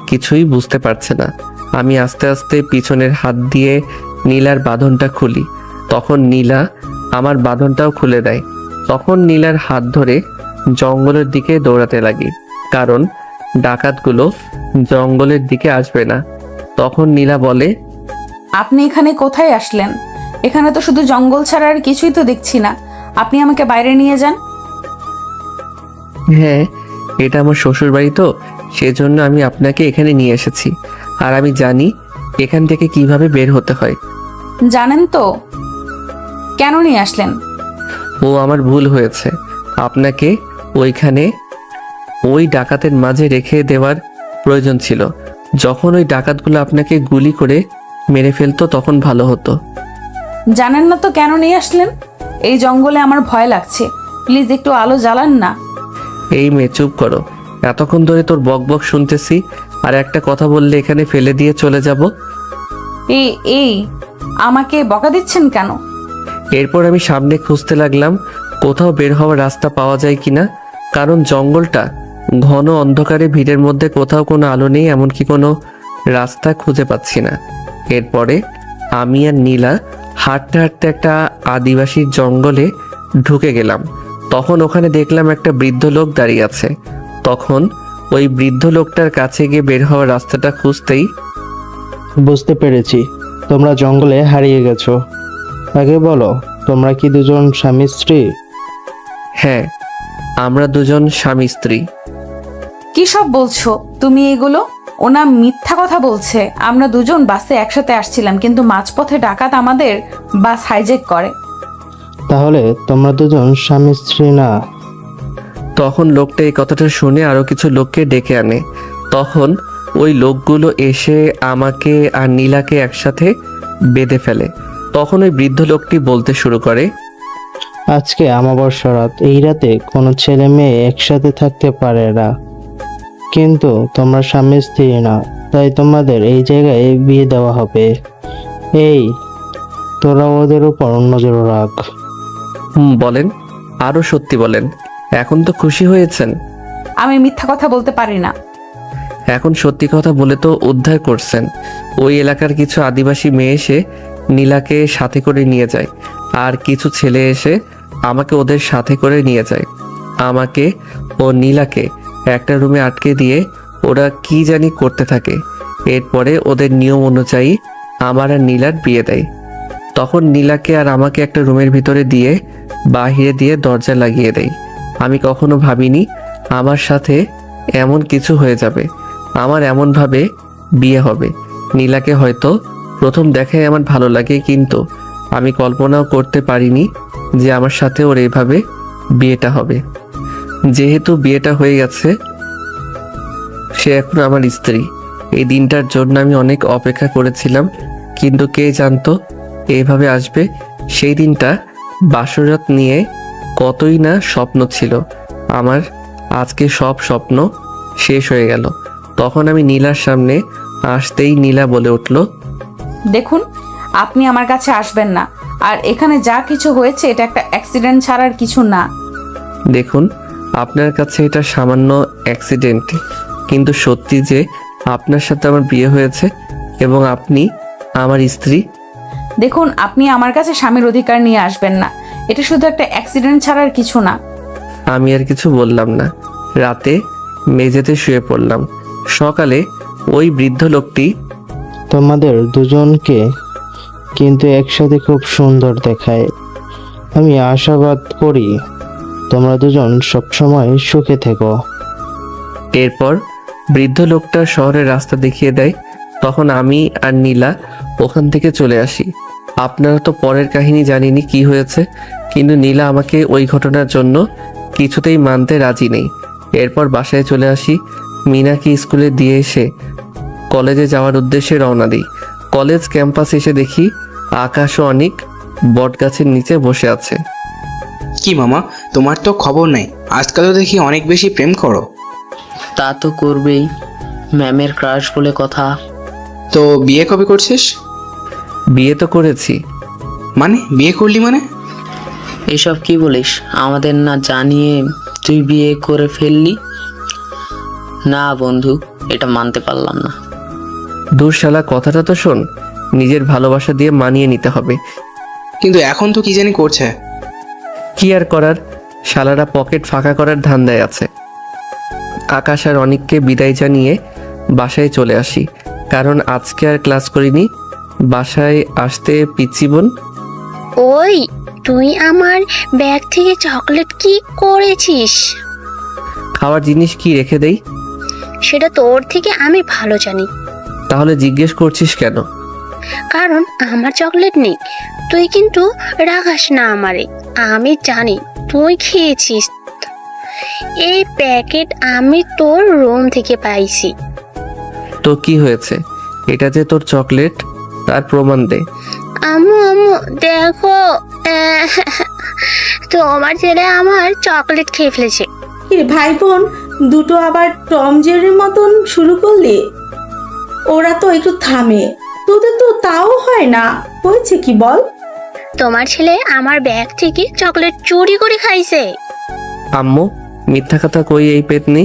কিছুই বুঝতে পারছে না। আমি আস্তে আস্তে পিছনের হাত দিয়ে নীলার বাঁধনটা খুলি। তখন নীলা আমার বাঁধনটাও খুলে দেয়। তখন নীলার হাত ধরে জঙ্গলের দিকে দৌড়াতে লাগি, কারণ ডাকাতগুলো জঙ্গলের দিকে আসবে না। তখন নীলা বলে, আপনি এখানে কোথায় আসলেন? এখানে তো শুধু জঙ্গল ছাড়া আর কিছুই তো দেখছি না। আপনি আমাকে বাইরে নিয়ে যান। হ্যাঁ, এটা আমার শ্বশুর বাড়ি, তো সেজন্য আমি আপনাকে এখানে নিয়ে এসেছি। আর আমি জানি এখান থেকে কিভাবে বের হতে হয়। জানেন তো? কেন নিয়ে আসলেন? ও আমার ভুল হয়েছে, আপনাকে ওইখানে ওই ডাকাতের মাঝে রেখে দেওয়ার প্রয়োজন ছিল। যখন ওই ডাকাতগুলো আপনাকে গুলি করে মেরে ফেলতো তখন ভালো হতো। জানেন না তো কেন নিয়ে আসলেন? এই জঙ্গলে আমার ভয় লাগছে, প্লিজ একটু আলো জ্বালান না। এই মেয়ে চুপ করো, এতক্ষণ ধরে তোর বক বক শুনতেছি, আর একটা কথা বললে এখানে ফেলে দিয়ে চলে যাব। এই আমাকে বকা দিচ্ছেন কেন? এরপর আমি সামনে খুঁজতে লাগলাম কোথাও বের হওয়ার রাস্তা পাওয়া যায় কিনা, কারণ জঙ্গলটা ঘন অন্ধকারে, ভিড়ের মধ্যে কোথাও কোনো আলো নেই, এমনকি কোনো রাস্তা খুঁজে পাচ্ছি না। এরপরে আমি আর নীলা হাঁটতে হাঁটতে একটা আদিবাসী জঙ্গলে ঢুকে গেলাম। তখন ওখানে দেখলাম একটা বৃদ্ধ লোক দাঁড়িয়ে আছে। তখন ওই বৃদ্ধ লোকটার কাছে গিয়ে বের হওয়ার রাস্তাটা খুঁজতেই বুঝতে পেরেছি, তোমরা জঙ্গলে হারিয়ে গেছো। আগে বলো, তোমরা কি দুজন স্বামী স্ত্রী? হ্যাঁ, আমরা দুজন স্বামী স্ত্রী। কি সব বলছো তুমি এগুলো? ওনা মিথ্যা কথা বলছে। আমরা দুজন বাসে একসাথে আসছিলাম, কিন্তু মাঝপথে ডাকাত আমাদের বাস হাইজ্যাক করে। তাহলে তোমরা দুজন স্বামী স্ত্রী না? তখন লোকটা এই কথাটা শুনে আরো কিছু লোককে ডেকে আনে। তখন ওই লোকগুলো এসে আমাকে আর নীলাকে একসাথে বেঁধে ফেলে। তখন ওই বৃদ্ধ লোকটি বলতে শুরু করে, আজকে অমাবস্যা রাত, এই রাতে কোনো ছেলে মেয়ে একসাথে থাকতে পারে না, কিন্তু তোমরা স্বামী স্ত্রী না, তাই তোমাদের এই জায়গায় বিয়ে দেওয়া হবে। এই, তোরা ওদের উপর নজর রাখ। বলেন, আরো সত্যি বলেন। এখন তো খুশি হয়েছেন। আমি মিথ্যা কথা বলতে পারি না। এখন সত্যি কথা বলে তো উদ্ধার করছেন। ওই এলাকার কিছু আদিবাসী মেয়ে এসে নীলাকে সাথে করে নিয়ে যায়, আর কিছু ছেলে এসে আমাকে ওদের সাথে করে নিয়ে যায়। আমাকে ও নীলাকে একটা রুমে আটকে দিয়ে ওরা কি জানি করতে থাকে। এরপরে ওদের নিয়ম অনুযায়ী আমার আর নীলার বিয়ে দেয়। তখন নীলাকে আর আমাকে একটা রুমের ভিতরে দিয়ে বাহিরে দিয়ে দরজা লাগিয়ে দেয়। আমি কখনো ভাবিনি আমার সাথে এমন কিছু হয়ে যাবে, আমার এমনভাবে বিয়ে হবে। নীলাকে হয়তো প্রথম দেখায় আমার ভালো লাগে, কিন্তু আমি কল্পনাও করতে পারিনি যে আমার সাথে ওর এইভাবে বিয়েটা হবে। যেহেতু বিয়েটা হয়ে গেছে, সে এখন আমার স্ত্রী। এই দিনটার জন্য আমি অনেক অপেক্ষা করেছিলাম, কিন্তু কে জানতো এইভাবে আসবে। সেই দিনটা বাসরাত নিয়ে কতই না স্বপ্ন ছিল আমার। আজকে সব স্বপ্ন শেষ হয়ে গেল। তখন আমি নীলার সামনে আসতেই নীলা বলে উঠল, দেখুন, আপনি আমার কাছে আসবেন না। আর এখানে যা কিছু হয়েছে এটা একটা অ্যাক্সিডেন্ট ছাড়ার কিছু না। দেখুন, আপনার কাছে এটা সামান্য অ্যাক্সিডেন্ট, কিন্তু সত্যি যে আপনার সাথে আমার বিয়ে হয়েছে এবং আপনি আমার স্ত্রী। দেখুন, আপনি আমার কাছে স্বামীর অধিকার নিয়ে আসবেন না। এটা শুধু একটা অ্যাক্সিডেন্ট ছাড়ার কিছু না। আমি আর কিছু বললাম না। রাতে মেঝেতে শুয়ে পড়লাম। সকালে ওই বৃদ্ধ লোকটি, তোমাদের দুজনকে কিন্তু একসাথে খুব সুন্দর দেখায়। আমি আশাবাদ করি তোমরা দুজন সবসময় সুখে থেকো। এরপর বৃদ্ধ লোকটা শহরের রাস্তা দেখিয়ে দেয়। তখন আমি আর নীলা ওখান থেকে চলে আসি। আপনারা তো পরের কাহিনী জানিনি কি হয়েছে, কিন্তু নীলা আমাকে ওই ঘটনার জন্য কিছুতেই মানতে রাজি নেই। এরপর বাসায় চলে আসি। মিনাকে স্কুলে দিয়ে এসে কলেজে যাওয়ার উদ্দেশ্যে রওনা দিই। কলেজ ক্যাম্পাসে এসে দেখি আকাশ ও অনেক বটগাছের নিচে বসে আছে। কি মামা, তোমার তো খবর নেই, আজকাল তো দেখি অনেক বেশি প্রেম করো। তা তো করবেই, ম্যামের ক্রাশ বলে কথা। তো বিয়ে কবে করছিস? বিয়ে তো করেছি। মানে বিয়ে করলি মানে? এসব কি বলিস? আমাদের না জানিয়ে তুই বিয়ে করে ফেললি? না বন্ধু, এটা মানতে পারলাম না। দূর শালা, কথাটা তো শোন। নিজের ভালোবাসা দিয়ে মানিয়ে নিতে হবে। কিন্তু এখন তো কি জানি করছে। কি আর করার, শালারা পকেট ফাঁকা করার ধান্দায় আছে। আকাশ আর অনিককে বিদায় জানিয়ে বাসায় চলে আসি, কারণ আজকে আর ক্লাস করিনি। বাসায় আসতে পিচ্চি বোন, ওই, তুই আমার ব্যাগ থেকে চকলেট কি করেছিস? খাওয়ার জিনিস কি রেখে দেই? সেটা তোর থেকে আমি ভালো জানি। তাহলে জিজ্ঞেস করছিস কেন? কারণ আমার চকলেট নেই, তুই কিন্তু রাখাস না আমারে, আমি জানি তুই খেয়েছিস। এই প্যাকেট আমি তোর রুম থেকে পাইছি। তো কি হয়েছে? এটা যে তোর চকলেট, তার প্রমাণ দে। আম্মু আম্মু দেখো, তোমার ছেলে আমার চকলেট খেয়ে ফেলেছে। কিরে ভাই বোন দুটো আবার টম জেরির মতন শুরু করলি? ওরা তো একটু থামে, তোদের তো তাও হয় না। হয়েছে কি বল? তোমার ছেলে আমার ব্যাগ থেকে চকলেট চুরি করে খাইছে। আম্মু, মিথ্যা কথা কই এই পেতনি?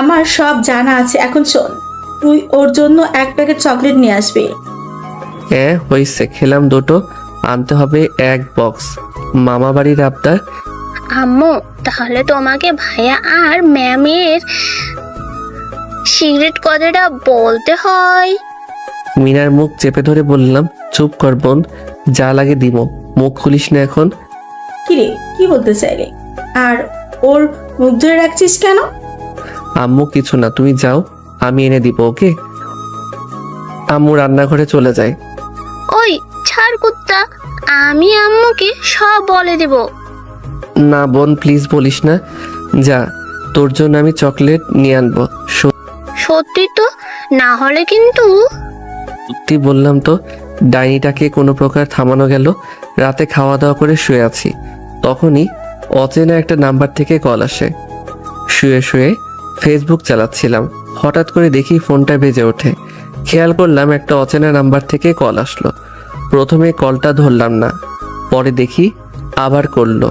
আমার সব জানা আছে। এখন শোন, তুই ওর জন্য এক প্যাকেট চকলেট নিয়ে আসবি। হ্যাঁ হয়েছে, খেলাম দুটো, আনতে হবে এক বক্স। মামা বাড়ির আবদার। আম্মু তাহলে তোমাকে ভাইয়া আর ম্যামের সিগারেট কথাটা বলতে হয়। মিনার মুখ চেপে ধরে বললাম, চুপ কর বোন, যা লাগে দিব, মুখ খুলিস না এখন। কিরে কি বলতে চাইলি? আর ওর মুখ ধরে রাখছিস কেন? আম্মু কিছু না, তুমি যাও, আমি এনে দিব, ওকে? আম্মু রান্নাঘরে চলে যায়। ওই ছাড় কুত্তা, আমি আম্মুকে সব বলে দেব। না বোন প্লিজ বলিস না, যা, তোর জন্য আমি চকলেট নিয়ে আনবো। সত্যি তো, না হলে কিন্তু। সত্যি বললাম তো। ডাইনিটাকে কোনো প্রকার থামানো গেল। রাতে খাওয়া দাওয়া করে শুয়ে আছি, তখনই অচেনা একটা নাম্বার থেকে কল আসে। শুয়ে শুয়ে ফেসবুক চালাচ্ছিলাম, হঠাৎ করে দেখি ফোনটা বেজে ওঠে। খেয়াল করলাম একটা অচেনা নাম্বার থেকে কল আসলো। প্রথমে কলটা ধরলাম না, পরে দেখি আবার করলো।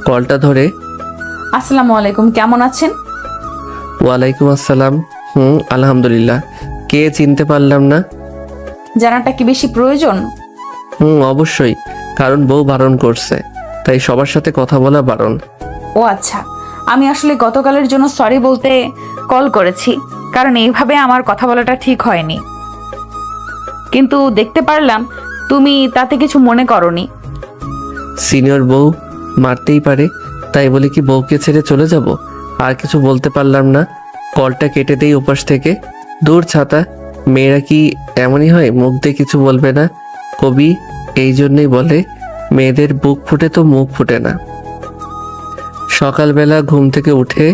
কলটা ধরে, আসসালামু আলাইকুম, কেমন আছেন? ওয়ালাইকুম আসসালাম। আলহামদুলিল্লাহ। কে চিনতে পারলাম না। জানাটা কি বেশি প্রয়োজন? অবশ্যই, কারণ বউ বারণ করছে, তাই সবার সাথে কথা বলা বারণ। ও আচ্ছা, আমি আসলে গতকালের জন্য সরি বলতে কল করেছি, কারণ এইভাবে আমার কথা বলাটা ঠিক হয়নি। কিন্তু দেখতে পারলাম তুমি তাতে কিছু মনে করনি। সিনিয়র বউ মারতেই পারে, তাই বলে কি বউকে ছেড়ে চলে যাব? আর কিছু বলতে পারলাম না। কলটা কেটে দেই ওপাশ থেকে। দূর ছাতা, মেয়েরা কি এমনই হয়, মুখ দিয়ে কিছু বলবে না? কবি এই জন্যই বলে, মেয়েদের বুক ফুটে তো মুখ ফুটে না। সকালবেলা ঘুম থেকে উঠে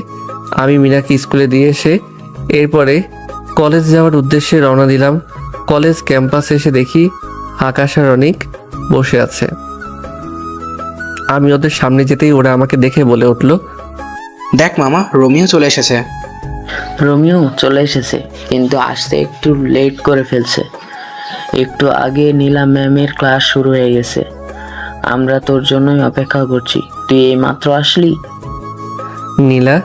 আমি মিনাকে স্কুলে দিয়ে এসে এরপরে কলেজ যাওয়ার উদ্দেশ্যে রওনা দিলাম। কলেজ ক্যাম্পাসে এসে দেখি আকাশ আর অনিক বসে আছে। আমি ওদের সামনে যেতেই ওরা আমাকে দেখে বলে উঠল, দেখ মামা, রোমিও চলে এসেছে। রোমিও চলে এসেছে, কিন্তু আসতে একটু লেট করে ফেলছে। একটু আগে নীলা ম্যামের ক্লাস শুরু হয়ে গেছে। আমরা তোর জন্যই অপেক্ষা করছি, তুই এই মাত্র আসলি। নীলা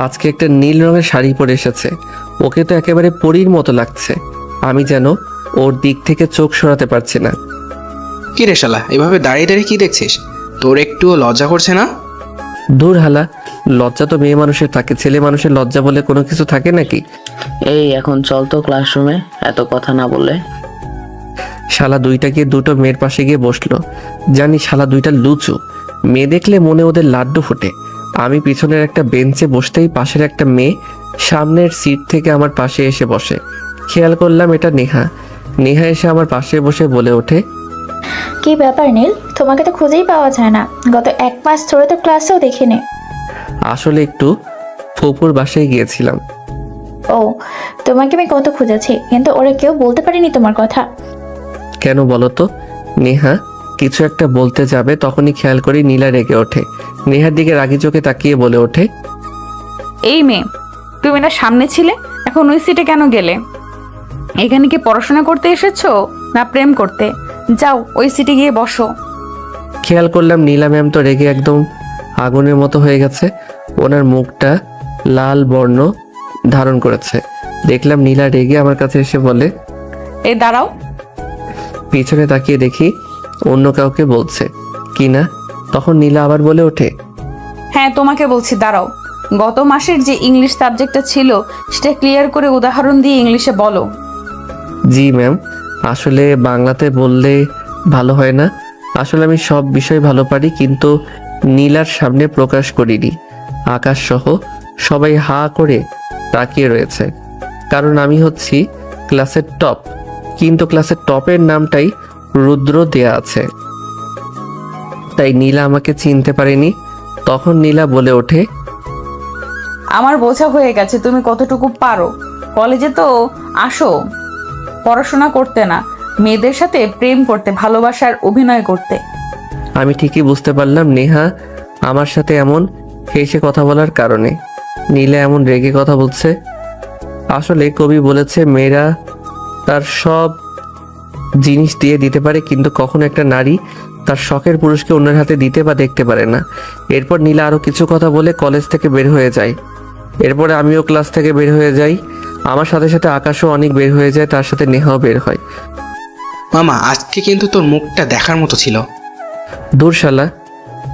আজকে একটা নীল রঙের শাড়ি পরে এসেছে। ওকে তো একেবারে পরীর মতো লাগছে। আমি যেন ওর দিক থেকে চোখ সরাতে পারছি না। কি রে শালা, এভাবে দাঁড়িয়ে দাঁড়িয়ে কি দেখছিস? তোর একটুও লজ্জা করছে না? দূর হালা, লজ্জা তো মেয়ে মানুষের থাকে, ছেলে মানুষের লজ্জা বলে কোনো কিছু থাকে নাকি? এই এখন চল তো ক্লাসরুমে, এত কথা না বলে। শালা দুইটা গিয়ে দুটো মেয়ের পাশে গিয়ে বসলো। জানি শালা দুইটা লুচু, মেয়ে দেখলে মনে ওদের লাড্ডু ফোটে। আমি পিছনের একটা বেঞ্চে বসতেই পাশের একটা মেয়ে সামনের সিট থেকে আমার পাশে এসে বসে। খেয়াল করলাম এটা নেহা। নেহা এসে আমার পাশে বসে বলে ওঠে, কি ব্যাপার নীল, তোমাকে তো খুঁজেই পাওয়া যায় না। গত 1 মাস ধরে তো ক্লাসেও দেখিনি। আসলে একটু ফুপুর বাসায় গিয়েছিলাম। ও, তোমাকে আমি কত খুঁজেছি, কিন্তু ওরা কেউ বলতে পারেনি তোমার কথা। কেন বলো তো? নেহা কিছু একটা বলতে যাবে, তখনই খেয়াল করি নীলা রেগে ওঠে। নেহার দিকে রাগি চোখে তাকিয়ে বলে ওঠে, এই মেয়ে, তুমি না সামনে ছিলে, এখন ওই সিটে কেন গেলে? এখানে কি পড়াশোনা করতে এসেছো না প্রেম করতে? যাও ওই সিটে গিয়ে বসো। খেয়াল করলাম নীলা ম্যাম তো রেগে একদম আগুনের মতো হয়ে গেছে। ওনার মুখটা লাল বর্ণ ধারণ করেছে। দেখলাম নীলা রেগে আমার কাছে এসে বলে, এই দাঁড়াও। পিছনে তাকিয়ে দেখি অন্য কাউকে বলছে কি না। তখন নীলা আবার বলে ওঠে, হ্যাঁ তোমাকে বলছি, দাঁড়াও। গত মাসের যে ইংলিশ সাবজেক্টটা ছিল সেটা ক্লিয়ার করে উদাহরণ দিয়ে ইংলিশে বলো। জি ম্যাম, আসলে বাংলাতে বললে ভালো হয় না। আসলে আমি সব বিষয় ভালো পারি, কিন্তু নীলার সামনে প্রকাশ করিনি। আকাশ সহ সবাই হা করে তাকিয়ে রয়েছে, কারণ আমি হচ্ছি ক্লাসের টপ। কিন্তু ক্লাসের টপের নামটাই রুদ্র দেয়া আছে। তাই নীলা আমাকে চিনতে পারেনি। তখন নীলা বলে ওঠে, আমার বোঝা হয়ে গেছে তুমি কতটুকু পারো। কলেজে তো আসো পড়াশোনা করতে না, মেয়েদের সাথে প্রেম করতে, ভালোবাসার অভিনয় করতে। আমি ঠিকই বুঝতে পারলাম নেহা আমার সাথে এমন হেসে কথা বলার কারণে। নীলা এমন রেগে কথা বলছে। আসলে কবি বলেছে মেয়েরা তার সব জিনিস দিয়ে দিতে পারে, কিন্তু কখনো একটা নারী তার শখের পুরুষকে অন্যের হাতে দিতে বা দেখতে পারে না। এরপর নীলা আরও কিছু কথা বলে কলেজ থেকে বের হয়ে যায়। এরপরে আমিও ক্লাস থেকে বের হয়ে যাই। আমার সাথে সাথে আকাশও অনেক বের হয়ে যায়, তার সাথে নেহাও বের হয়। মামা, আজকে কিন্তু তোর মুখটা দেখার মতো ছিল। দূর শালা,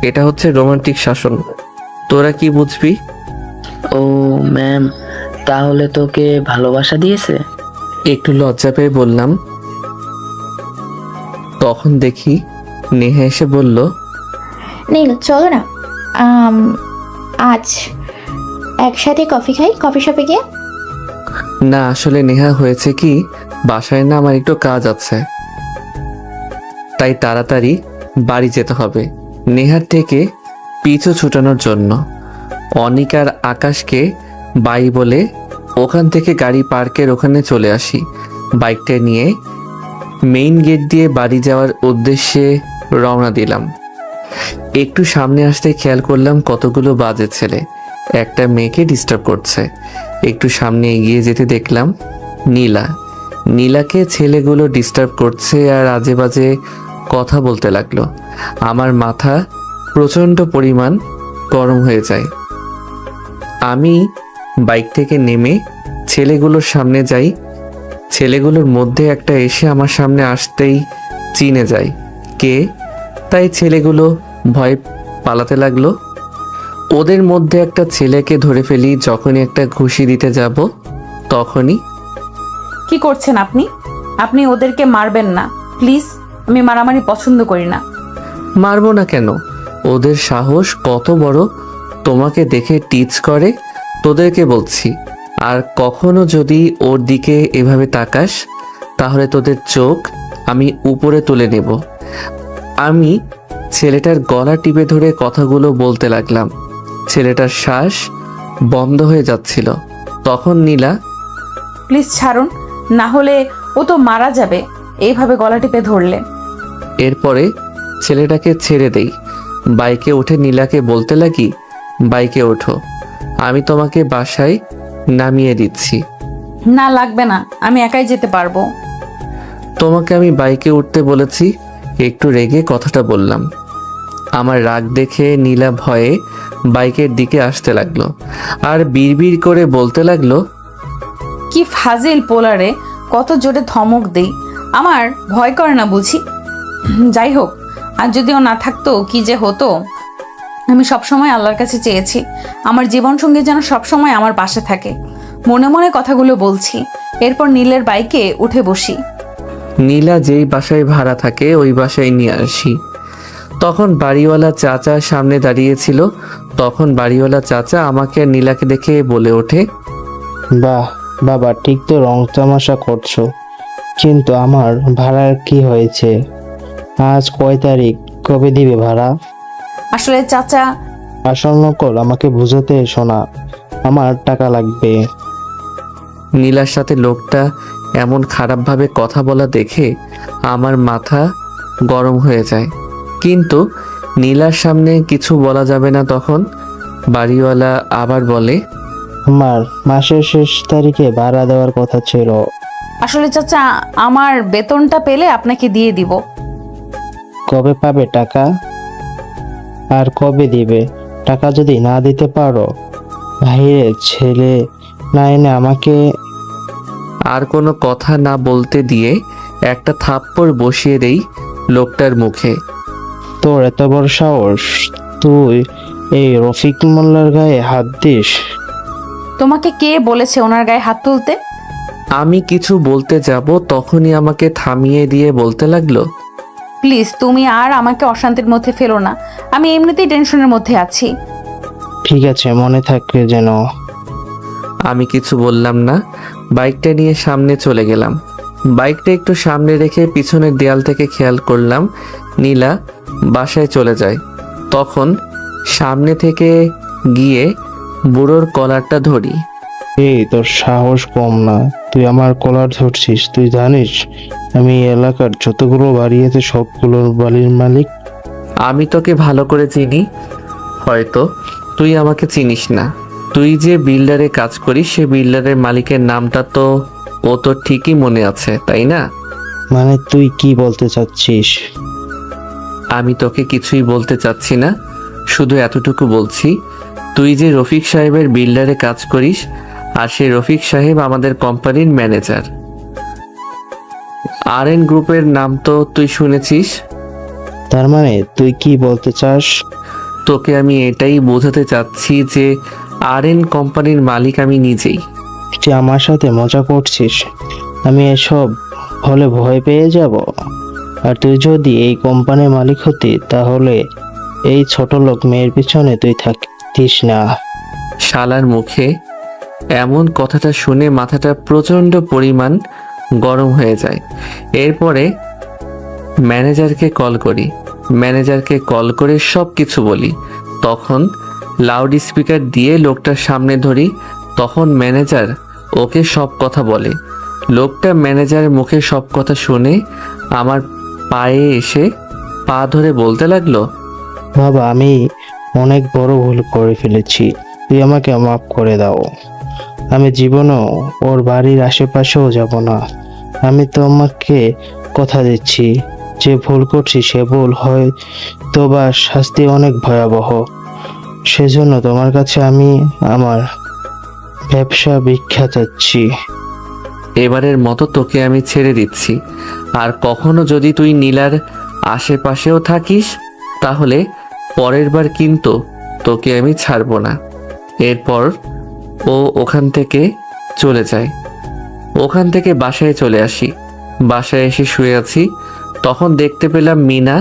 এটা হচ্ছে রোমান্টিক শাসন, তোরা কি বুঝবি? ও ম্যাম, তাহলে তোকে ভালোবাসা দিয়েছে? একটু লজ্জা পেয়ে বললাম। তখন দেখি নেহা এসে বলল, নীল চলো না, আজ একসাথে কফি খাই, কফি শপে গিয়ে। না আসলে নেহা হয়েছে কি, বাসায় না আমার একটু কাজ আছে, তাই তাড়াতাড়ি বাড়ি যেতে হবে। নেহার থেকে পিছু ছুটানোর জন্য অনিকার আকাশকে বাই বলে ওখান থেকে গাড়ি পার্কের ওখানে চলে আসি। বাইকটা নিয়ে মেইন গেট দিয়ে বাড়ি যাওয়ার উদ্দেশ্যে রওনা দিলাম। একটু সামনে আসতে খেয়াল করলাম কতগুলো বাজে ছেলে একটা মেয়েকে ডিস্টার্ব করছে। একটু সামনে এগিয়ে যেতে দেখলাম নীলাকে ছেলেগুলো ডিস্টার্ব করছে আর আজে বাজে কথা বলতে লাগলো। আমার মাথা প্রচণ্ড পরিমাণ গরম হয়ে যায়। আমি বাইক থেকে নেমে ছেলেগুলোর সামনে যাই। ছেলেগুলোর মধ্যে একটা এসে আমার সামনে আসতেই চিনে যায় কে, তাই ছেলেগুলো ভয় পালাতে লাগলো। ওদের মধ্যে একটা ছেলেকে ধরে ফেলি। যখনই একটা ঘুষি দিতে যাব তখনই, কি করছেন আপনি? আপনি ওদেরকে মারবেন না প্লিজ, আমি মারামারি পছন্দ করি না। মারবো না কেন? ওদের সাহস কত বড়, তোমাকে দেখে টিচ করে। তোদেরকে বলছি, আর কখনো যদি ওর দিকে এভাবে তাকাস তাহলে তোদের চোখ আমি উপরে তুলে নেব। আমি ছেলেটার গলা টিপে ধরে কথাগুলো বলতে লাগলাম। ছেলেটার শ্বাস বন্ধ হয়ে যাচ্ছিল। তখন নীলা, প্লিজ ছাড়ুন, না হলে ও তো মারা যাবে এইভাবে গলা টিপে ধরলে। এরপরে ছেলেটাকে ছেড়ে দেই। বাইকে উঠে নীলাকে বলতে লাগি, বাইকে ওঠো, আমি তোমাকে বাসায় নামিয়ে দিচ্ছি। না লাগবে না, আমি একাই যেতে পারবো। তোমাকে আমি বাইকে উঠতে বলেছি। একটু রেগে কথাটা বললাম। আমার রাগ দেখে নীলা ভয়ে বাইকের দিকে আসতে লাগলো আর বিড়বিড় করে বলতে লাগলো, কি ফাজিল পোলারে, কত জোরে ধমক দেই, আমার ভয় করে না বুঝি। যাই হোক, আর যদিও না থাকতো কি যে হতো। আমি সবসময় আল্লাহর কাছে চেয়েছি আমার জীবনসঙ্গী যেন সবসময় আমার পাশে থাকে। মনে মনে কথাগুলো বলছি। এরপর নীলের বাইকে উঠে বসি। নীলা যেই বাসায় ভাড়া থাকে ওই বাসায় নিয়ে আসি। তখন বাড়িওয়ালা চাচা সামনে দাঁড়িয়েছিল। তখন বাড়িওয়ালা চাচা আমাকে আর নীলাকে দেখে বলে ওঠে, বাহ বাবা, ঠিক তো রং তামাশা করছো, কিন্তু আমার ভাড়ার কি হয়েছে? আজ কয় তারিখ? কবে দিবে ভাড়া? আসলে চাচা, আসল নকল আমাকে বুঝাতে এসো না, আমার টাকা লাগবে। নীলার সাথে লোকটা এমন খারাপভাবে কথা বলা দেখে আমার মাথা গরম হয়ে যায়, কিন্তু নীলার সামনে কিছু বলা যাবে না। তখন বাড়িওয়ালা আবার বলে, আমার মাসের শেষ তারিখে ভাড়া দেওয়ার কথা ছিল। আসলে চাচা, আমার বেতনটা পেলে আপনাকে দিয়ে দিব। কবে পাবে টাকা? আর কবে দিবে? টাকা যদি না দিতে পারো, ভাইয়ের ছেলে না এনে আমাকে। আর কোনো কথা না বলতে দিয়ে একটা থাপ্পড় বসিয়ে দেই লোকটার মুখে। তোর এত বড় সাহস, তুই এই রফিক মোল্লার গায়ে হাত দিস? তোমাকে কে বলেছে ওনার গায়ে হাত তুলতে? আমি কিছু বলতে যাব তখনই আমাকে থামিয়ে দিয়ে বলতে লাগলো, প্লিজ তুমি আর আমাকে অশান্তির মধ্যে ফেলো না, আমি এমনিতেই টেনশনের মধ্যে আছি। ঠিক আছে, মনে থাকবে যেন। আমি কিছু বললাম না। বাইকটা নিয়ে সামনে চলে গেলাম। বাইকটা একটু সামনে রেখে পিছনের দেয়াল থেকে খেয়াল করলাম নীলা বাসায় চলে যায়। তখন সামনে থেকে গিয়ে বুড়োর কলারটা ধরি। এই তোর সাহস কম না, তুই আমার কলার ধরছিস? তুই জানিস আমি এই এলাকার যতগুলো বাড়ি আছে সবগুলোর বাড়ির মালিক। আমি তোকে ভালো করে চিনি, হয়তো তুই আমাকে চিনিস না। তুই যে বিল্ডারে কাজ করিস সে বিল্ডারের মালিকের নামটা তো ও তোর ঠিকই মনে আছে, তাই না? মানে তুই কি বলতে চাচ্ছিস? আমি তোকে কিছুই বলতে চাচ্ছি না, শুধু এতটুকু বলছি, তুই যে রফিক সাহেবের বিল্ডারে কাজ করিস আর সেই রফিক সাহেব আমাদের কোম্পানির ম্যানেজার। RN গ্রুপের নাম তো তুই শুনেছিস। তার মানে তুই কি বলতে চাস? তোকে আমি এটাই বোঝাতে চাচ্ছি যে RN কোম্পানির মালিক আমি নিজেই। তুই আমার সাথে মজা করছিস? আমি এসব হলে ভয় পেয়ে যাব। আর তুই যদি এই কোম্পানির মালিক হতি তাহলে এই ছোট লোক মেয়ের পিছনে তুই থাকতিস না। শালার মুখে এমন কথাটা শুনে মাথাটা প্রচণ্ড পরিমাণ গরম হয়ে যায়। এরপরে ম্যানেজারকে কল করে সব কিছু বলি। তখন লাউড স্পিকার দিয়ে লোকটার সামনে ধরি। তখন ম্যানেজার ওকে সব কথা বলে। লোকটা ম্যানেজারের মুখে সব কথা শুনে আমার পায়ে এসে পা ধরে বলতে লাগলো, বাবা, আমি অনেক বড় ভুল করে ফেলেছি, তুই আমাকে মাফ করে দাও। আমি জীবনও ওর বাড়ির আশেপাশেও যাব না। আমি তোমাকে কথা দিচ্ছি, যে ভুল করছি সে ভুল হয় তো বা শাস্তি অনেক ভয়াবহ। সেজন্য তোমার কাছে আমি আমার ব্যবসা ভিক্ষা চাচ্ছি। এবারের মতো তোকে আমি ছেড়ে দিচ্ছি, আর কখনো যদি তুই নীলার আশেপাশেও থাকিস তাহলে পরের বার কিন্তু তোকে আমি ছাড়বো না। এরপর ও ওখান থেকে চলে যায়। ওখান থেকে বাসায় চলে আসি। বাসায় এসে শুয়ে আছি, তখন দেখতে পেলাম মিনা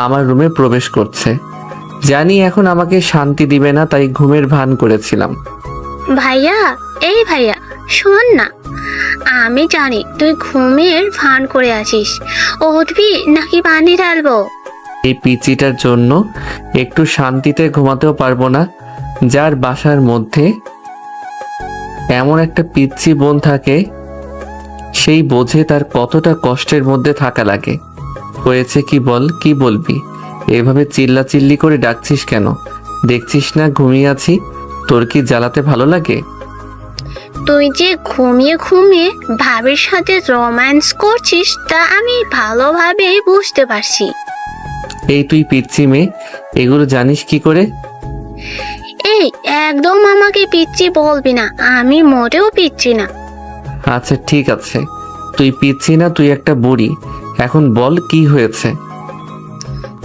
আমার রুমে প্রবেশ করছে। জানি এখন আমাকে শান্তি দিবে না, তাই ঘুমের ভান করেছিলাম। ভাইয়া, এই ভাইয়া, শোন না, আমি জানি তুই ঘুমের ভান করে আছিস। উঠবি নাকি পানি ঢালবো? এই পিচিটার জন্য একটু শান্তিতে ঘুমাতেও পারবো না। যার বাসার মধ্যে এমন একটা পিচ্চি বোন থাকে সেই বোঝে তার কতটা কষ্টের মধ্যে থাকা লাগে। হয়েছে কি বল, কি বলবি? এভাবে চিল্লাচিল্লি করে ডাকছিস কেন? দেখছিস না ঘুমিয়ে আছি? তোর কি জ্বালাতে ভালো লাগে? তুই যে ঘুমিয়ে ঘুমিয়ে ভাবির সাথে রোম্যান্স করছিস তা আমি ভালোভাবেই বুঝতে পারছি। এই তুই পিচ্চি মেয়ে, এগুলো জানিস কি করে? এই একদম আমাকে পিচ্চি বলবি না, আমি মোটেও পিচ্চি না। আচ্ছা ঠিক আছে, তুই পিচ্ছি না, তুই একটা বুড়ি। এখন বল কি হয়েছে?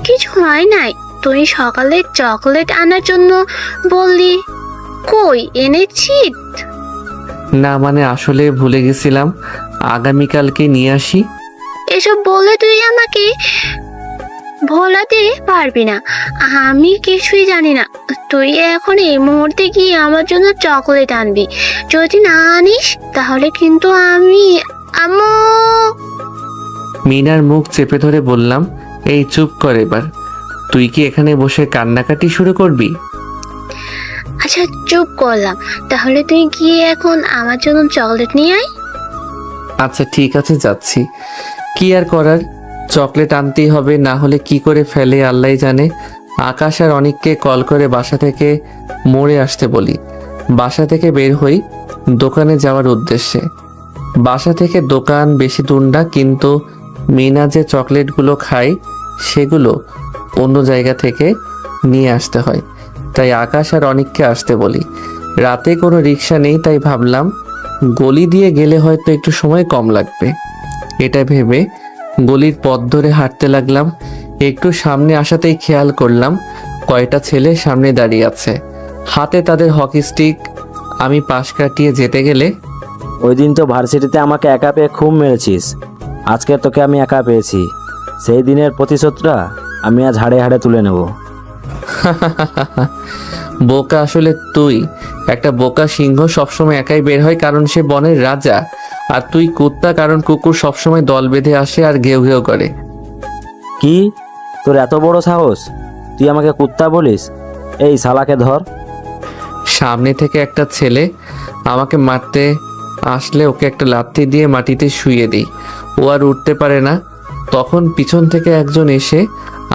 কিছু হয় নাই, তুই সকালে চকলেট আনার জন্য বললি, কই এনেছি? না মানে আসলে ভুলে গেছিলাম, আগামীকালকে নিয়ে আসি। এসব বলে তুই আমাকে ভোলাতে পারবি না, আমি কিছুই জানি না। তুই এখন এই মুহূর্তে গিয়ে আমার জন্য চকলেট আনবি, যদি না আনিস তাহলে কিন্তু আমি আম্মু। মিনার মুখ চেপে ধরে বললাম, এই চুপ কর এবার। তুই কি এখানে বসে কান্নাকাটি শুরু করবি? আচ্ছা চুপ করলাম, তাহলে তুই গিয়ে এখন আমার জন্য চকলেট নিয়ে আয়। আচ্ছা ঠিক আছে, যাচ্ছি। কি আর করার, চকলেট আনতেই হবে, না হলে কি করে ফেলে আল্লাহ জানে। আকাশ আর অনিককে কল করে বাসা থেকে মোড়ে আসতে বলি। বাসা থেকে বের হই দোকানে যাওয়ার উদ্দেশ্যে। বাসা থেকে দোকান বেশি দূর না, কিন্তু মিনা যে চকলেটগুলো খায় সেগুলো অন্য জায়গা থেকে নিয়ে আসতে হয়, তাই আকাশ আর অনিককে আসতে বলি। রাতে কোনো রিক্সা নেই, তাই ভাবলাম গলি দিয়ে গেলে হয়তো একটু সময় কম লাগবে। এটা ভেবে গলির পথ ধরে হাঁটতে লাগলাম। একটু সামনে আসাতেই খেয়াল করলাম কয়টা ছেলে সামনে দাঁড়িয়ে আছে, হাতে তাদের হকি স্টিক। আমি পাশ কাটিয়ে যেতে গেলে, ওই দিন তো ভার্সিটিতে আমাকে একা পেয়ে খুব মেরেছিস, আজকে তোকে আমি একা পেয়েছি। সেই দিনের প্রতিশোধটা আমি আজ হাড়ে হাড়ে তুলে নেব। বোকা আসলে তুই। একটা বোকা সিংহ সবসময় একাই বের হয় কারণ সে বনের রাজা, আর তুই কুত্তা কারণ কুকুর সবসময় দল বেঁধে আসে আর ঘেউ ঘেউ করে। কি? তোর এত বড় সাহস, তুই আমাকে কুত্তা বলিস? এই শালাকে ধর। সামনে থেকে একটা ছেলে আমাকে মারতে আসলে ওকে একটা লাথি দিয়ে মাটিতে শুইয়ে দিই। ও আর উঠতে পারে না। তখন পিছন থেকে একজন এসে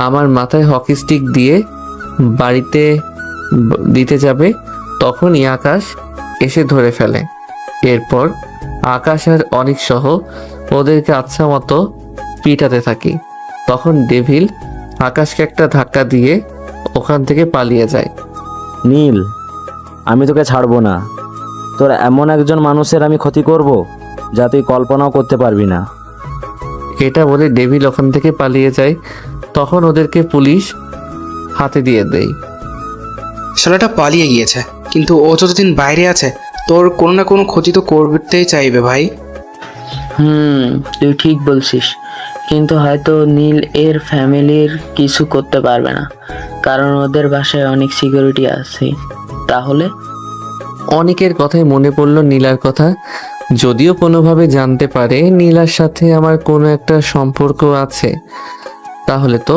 আমার মাথায় হকি স্টিক দিয়ে বাড়িতে দিতে যাবে, তখনই আকাশ এসে ধরে ফেলে। এরপর আকাশ আর অনেক সহ ওদেরকে আচ্ছা মতো পিটাতে থাকি। তখন ডেভিল আকাশকে একটা ধাক্কা দিয়ে ওখান থেকে পালিয়ে যায়। নীল, আমি তোকে ছাড়বো না। তোর এমন একজন মানুষের আমি ক্ষতি করব যা তুই কল্পনাও করতে পারবি না। এটা বলে ডেভিল ওখান থেকে পালিয়ে যায়। তখন ওদেরকে পুলিশ হাতে দিয়ে দেয়। শালাটা পালিয়ে গিয়েছে, কিন্তু ও যতদিন বাইরে আছে তোর কোনো না কোনো ক্ষতি তো করতেই চাইবে ভাই। তুই ঠিক বলছিস, কিন্তু হয়তো নীল এর ফ্যামিলির কিছু করতে পারবে না, কারণ ওদের বাসায় অনেক সিকিউরিটি আছে। তাহলে অনেকের কথাই মনে পড়লো নীলার কথা। যদিও কোনোভাবে জানতে পারে নীলার সাথে আমার কোনো একটা সম্পর্ক আছে, তাহলে তো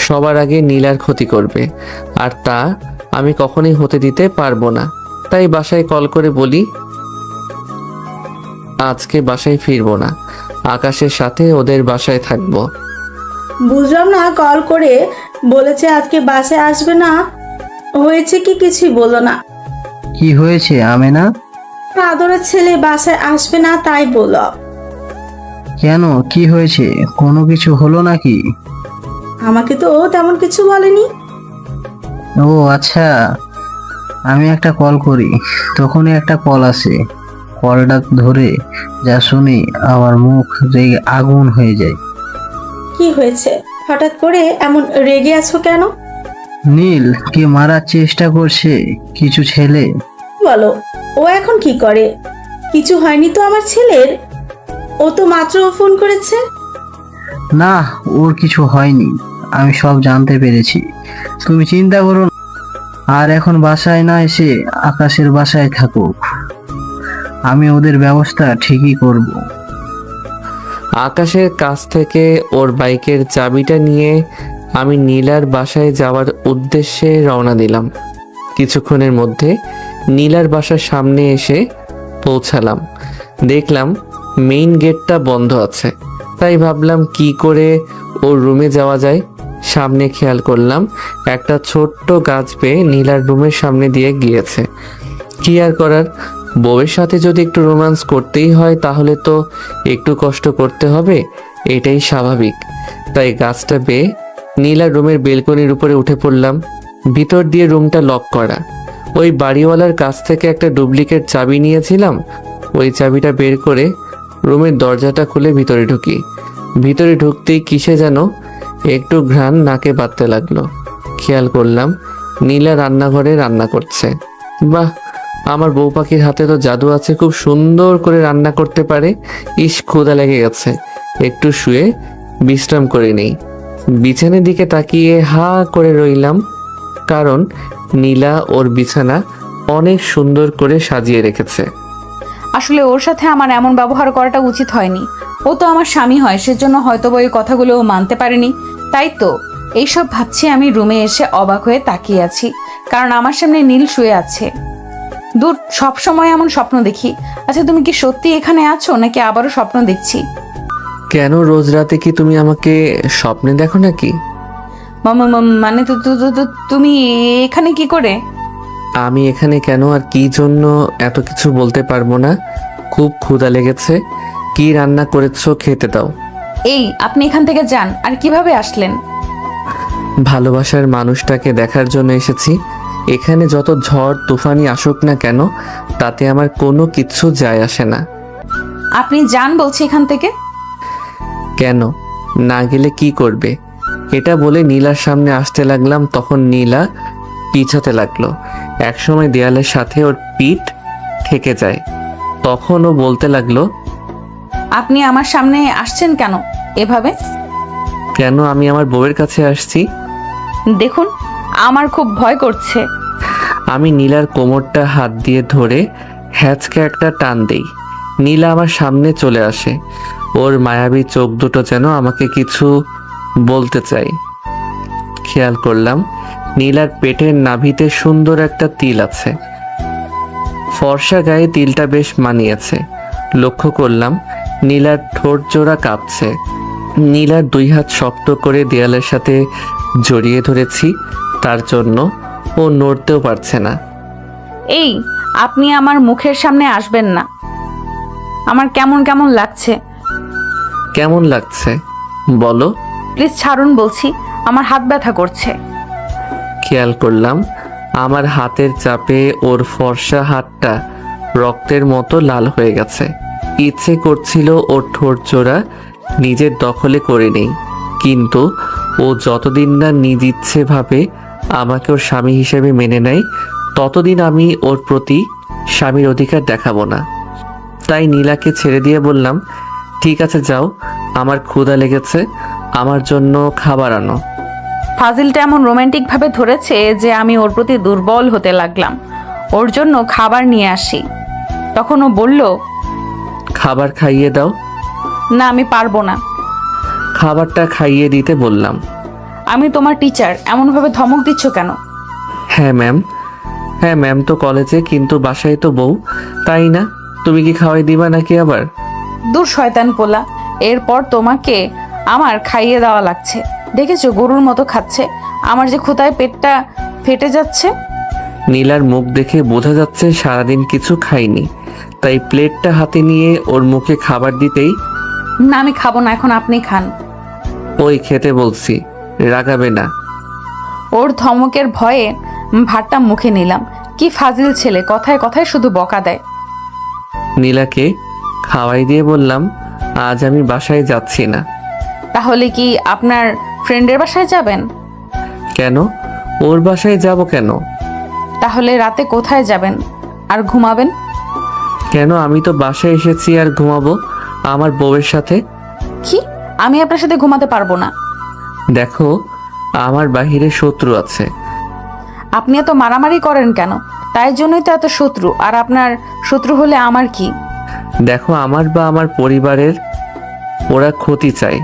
সবার আগে নীলার ক্ষতি করবে, আর তা আমি কখনোই হতে দিতে পারবো না। তাই বাসায় কল করে বলি আজকে বাসায় ফিরবো না, আকাশের সাথে ওদের বাসায় থাকবো। বুঝলাম না, কল করে বলেছে আজকে বাসায় আসবে না, হয়েছে কি কিছুই বললো না। কি হয়েছে আমেনা? আদরের ছেলে বাসায় আসবে না তাই বলল। কেন, কি হয়েছে? কোনো কিছু হলো নাকি? আমাকে তো ও তেমন কিছু বলেনি। ও আচ্ছা, আমি একটা কল করি, তখনই একটা কল আসে। কলটা ধরে যা শুনি আমার মুখ রেগে আগুন হয়ে যায়। কি হয়েছে? হঠাৎ করে এমন রেগে আছো কেন? নীল কে মারার চেষ্টা করছে কিছু ছেলে। বলো, ও এখন কি করে? কিছু হয়নি তো আমার ছেলের? ও তো মাত্র ফোন করেছে। না, ওর কিছু হয়নি, আমি সব জানতে পেরেছি, তুমি চিন্তা করো না। আর এখন বাসায় না এসে আকাশের বাসায় থাকুক, আমি ওদের ব্যবস্থা ঠিকই করব। আকাশের কাছ থেকে ওর বাইকের চাবিটা নিয়ে আমি নীলার বাসায় যাওয়ার উদ্দেশ্যে রওনা দিলাম। কিছুক্ষণের মধ্যে নীলার বাসার সামনে এসে পৌঁছালাম। দেখলাম মেইন গেটটা বন্ধ আছে, তাই ভাবলাম কি করে ওর রুমে যাওয়া যায়। সামনে খেয়াল করলাম একটা ছোট্ট গাছ পেয়ে নীলার রুমের সামনে দিয়ে গিয়েছে। কি আর করার, বউয়ের সাথে যদি একটু রোম্যান্স করতেই হয় তাহলে তো একটু কষ্ট করতে হবে, এটাই স্বাভাবিক। তাই গাছটা পেয়ে নীলার রুমের বেলকনির উপরে উঠে পড়লাম। ভিতর দিয়ে রুমটা লক করা। ওই বাড়িওয়ালার কাছ থেকে একটা ডুপ্লিকেট চাবি নিয়েছিলাম, ওই চাবিটা বের করে রুমের দরজাটা খুলে ভিতরে ঢুকি। ভিতরে ঢুকতেই কিসে যেন একটু ঘ্রাণ নাকে বাঁধতে লাগলো। খেয়াল করলাম নীলা রান্নাঘরে রান্না করছে। বাহ, আমার বউ পাখির হাতে তো জাদু আছে, খুব সুন্দর করে রান্না করতে পারে। ইস, ক্ষুধা লেগে গেছে, একটু শুয়ে বিশ্রাম করে নেই। বিছানার দিকে তাকিয়ে হা করে রইলাম, কারণ নীলা ওর বিছানা অনেক সুন্দর করে সাজিয়ে রেখেছে। আসলে ওর সাথে আমার এমন ব্যবহার করাটা উচিত হয়নি। ও তো আমার স্বামী হয়, সেজন্য হয়তো ওই কথাগুলো ও মানতে পারেনি। তাই তো এইসব ভাবছি আমি রুমে এসে অবাক হয়ে তাকিয়ে আছি, কারণ আমার সামনে নীল শুয়ে আছে। দূর, সব সময় এমন স্বপ্ন দেখি। আচ্ছা, তুমি কি সত্যি এখানে আছো নাকি আবারও স্বপ্ন দেখছি? কেন, রোজ রাতে কি তুমি আমাকে স্বপ্নে দেখো নাকি? মানে তুমি এখানে কি করে? আমি এখানে কেন আর কি জন্য এত কিছু বলতে পারবো না। খুব ক্ষুধা লেগেছে, কি রান্না করেছো খেতে দাও। এই, আপনি এখান থেকে যান। আর কিভাবে আসলেন? ভালোবাসার মানুষটাকে দেখার জন্য এসেছি। এখানে যত ঝড় তুফানি আসুক না কেন, তাতে আমার কোনো কিছু যায় আসে না। আপনি যান বলছি এখান থেকে। কেন, না গেলে কি করবে? এটা বলে নীলার সামনে আসতে লাগলাম, তখন নীলা পিছাতে লাগলো। একসময় দেয়ালের সাথে ওর পিঠ ঠেকে যায়। তখন ও বলতে লাগলো, আপনি আমার সামনে আসছেন কেন এভাবে? কেন, আমি আমার বউয়ের কাছে আসছি। দেখুন, আমার খুব ভয় করছে। আমি নীলার কোমরটা হাত দিয়ে ধরে হ্যাঁচকে একটা টান দেই। নীলা আমার সামনে চলে আসে। ওর মায়াবী চোখ দুটো যেন আমাকে কিছু বলতে চাই। খেয়াল করলাম নীলার পেটের নাভিতে সুন্দর একটা তিল আছে। ফর্সা গায়ে তিলটা বেশ মানিয়েছে। লক্ষ্য করলাম নীলার ঠোঁট জোড়া কাঁপছে। নীলার 2 হাত শক্ত করে দেয়ালের সাথে জড়িয়ে ধরেছি, তার জন্য ও নড়তেও পারছে না। এই, আপনি আমার মুখের সামনে আসবেন না। আমার কেমন কেমন লাগছে। কেমন লাগছে বলো? প্লিজ ছাড়ুন বলছি, আমার হাত ব্যথা করছে। খেয়াল করলাম আমার হাতের চাপে ওর ফর্সা হাতটা রক্তের মতো লাল হয়ে গেছে। ইচ্ছে করছিল ওর ঠোঁট জোড়া নিজের দখলে করে নেই, কিন্তু ও যতদিন না নিজ ইচ্ছে ভাবে আমাকে ওর স্বামী হিসেবে মেনে নেয়, ততদিন আমি ওর প্রতি স্বামীর অধিকার দেখাবো না। তাই নীলাকে ছেড়ে দিয়ে বললাম, ঠিক আছে যাও, আমার ক্ষুধা লেগেছে, আমার জন্য খাবার আনো। ফাজিলটা এমন রোমান্টিক ভাবে ধরেছে যে আমি ওর প্রতি দুর্বল হতে লাগলাম। ওর জন্য খাবার নিয়ে আসি। তখন ও বলল, খাবার খাইয়ে দাও। না, আমি পারবো না। খাবারটা খাইয়ে দিতে বললাম। আমি তোমার টিচার, এমনভাবে ধমক দিচ্ছ কেন? হ্যাঁ ম্যাম তো কলেজে, কিন্তু বাসায় তো বউ, তাই না? তুমি কি খাওয়াই দিবা নাকি আবার? দূর শয়তান পোলা, এরপর তোমাকে আমার খাইয়ে দেওয়া লাগছে। দেখেছো গরুর মতো খাচ্ছে। আমার যে ক্ষুধায় পেটটা ফেটে যাচ্ছে। নীলার মুখ দেখে বোঝা যাচ্ছে সারাদিন কিছু খাইনি, তাই প্লেটটা হাতে নিয়ে ওর মুখে খাবার দিতেই, না আমি খাবো না, এখন আপনি খান। ওই খেতে বলছি, রাগাবে না। ওর ধমকের ভয়ে ভাতটা মুখে নিলাম। কি ফাজিল ছেলে, কথায় কথায় শুধু বকা দেয়। নীলাকে খাওয়াই দিয়ে বললাম, আজ আমি বাসায় যাচ্ছি না। তাহলে কি আপনার ফ্রেন্ডের বাসায় যাবেন? কেন? ওর বাসায় যাব কেন? তাহলে রাতে কোথায় যাবেন আর ঘুমাবেন? কেন? আমি তো বাসায় এসেছি আর ঘুমাবো আমার বউয়ের সাথে। কি? আমি আপনার সাথে ঘুমাতে পারবো না। দেখো, আমার বাহিরে শত্রু আছে। আপনি এত মারামারি করেন কেন? তাই জন্যই তো এত শত্রু। আর আপনার শত্রু হলে আমার কি? দেখো, আমার বা আমার পরিবারের ওরা ক্ষতি চায়।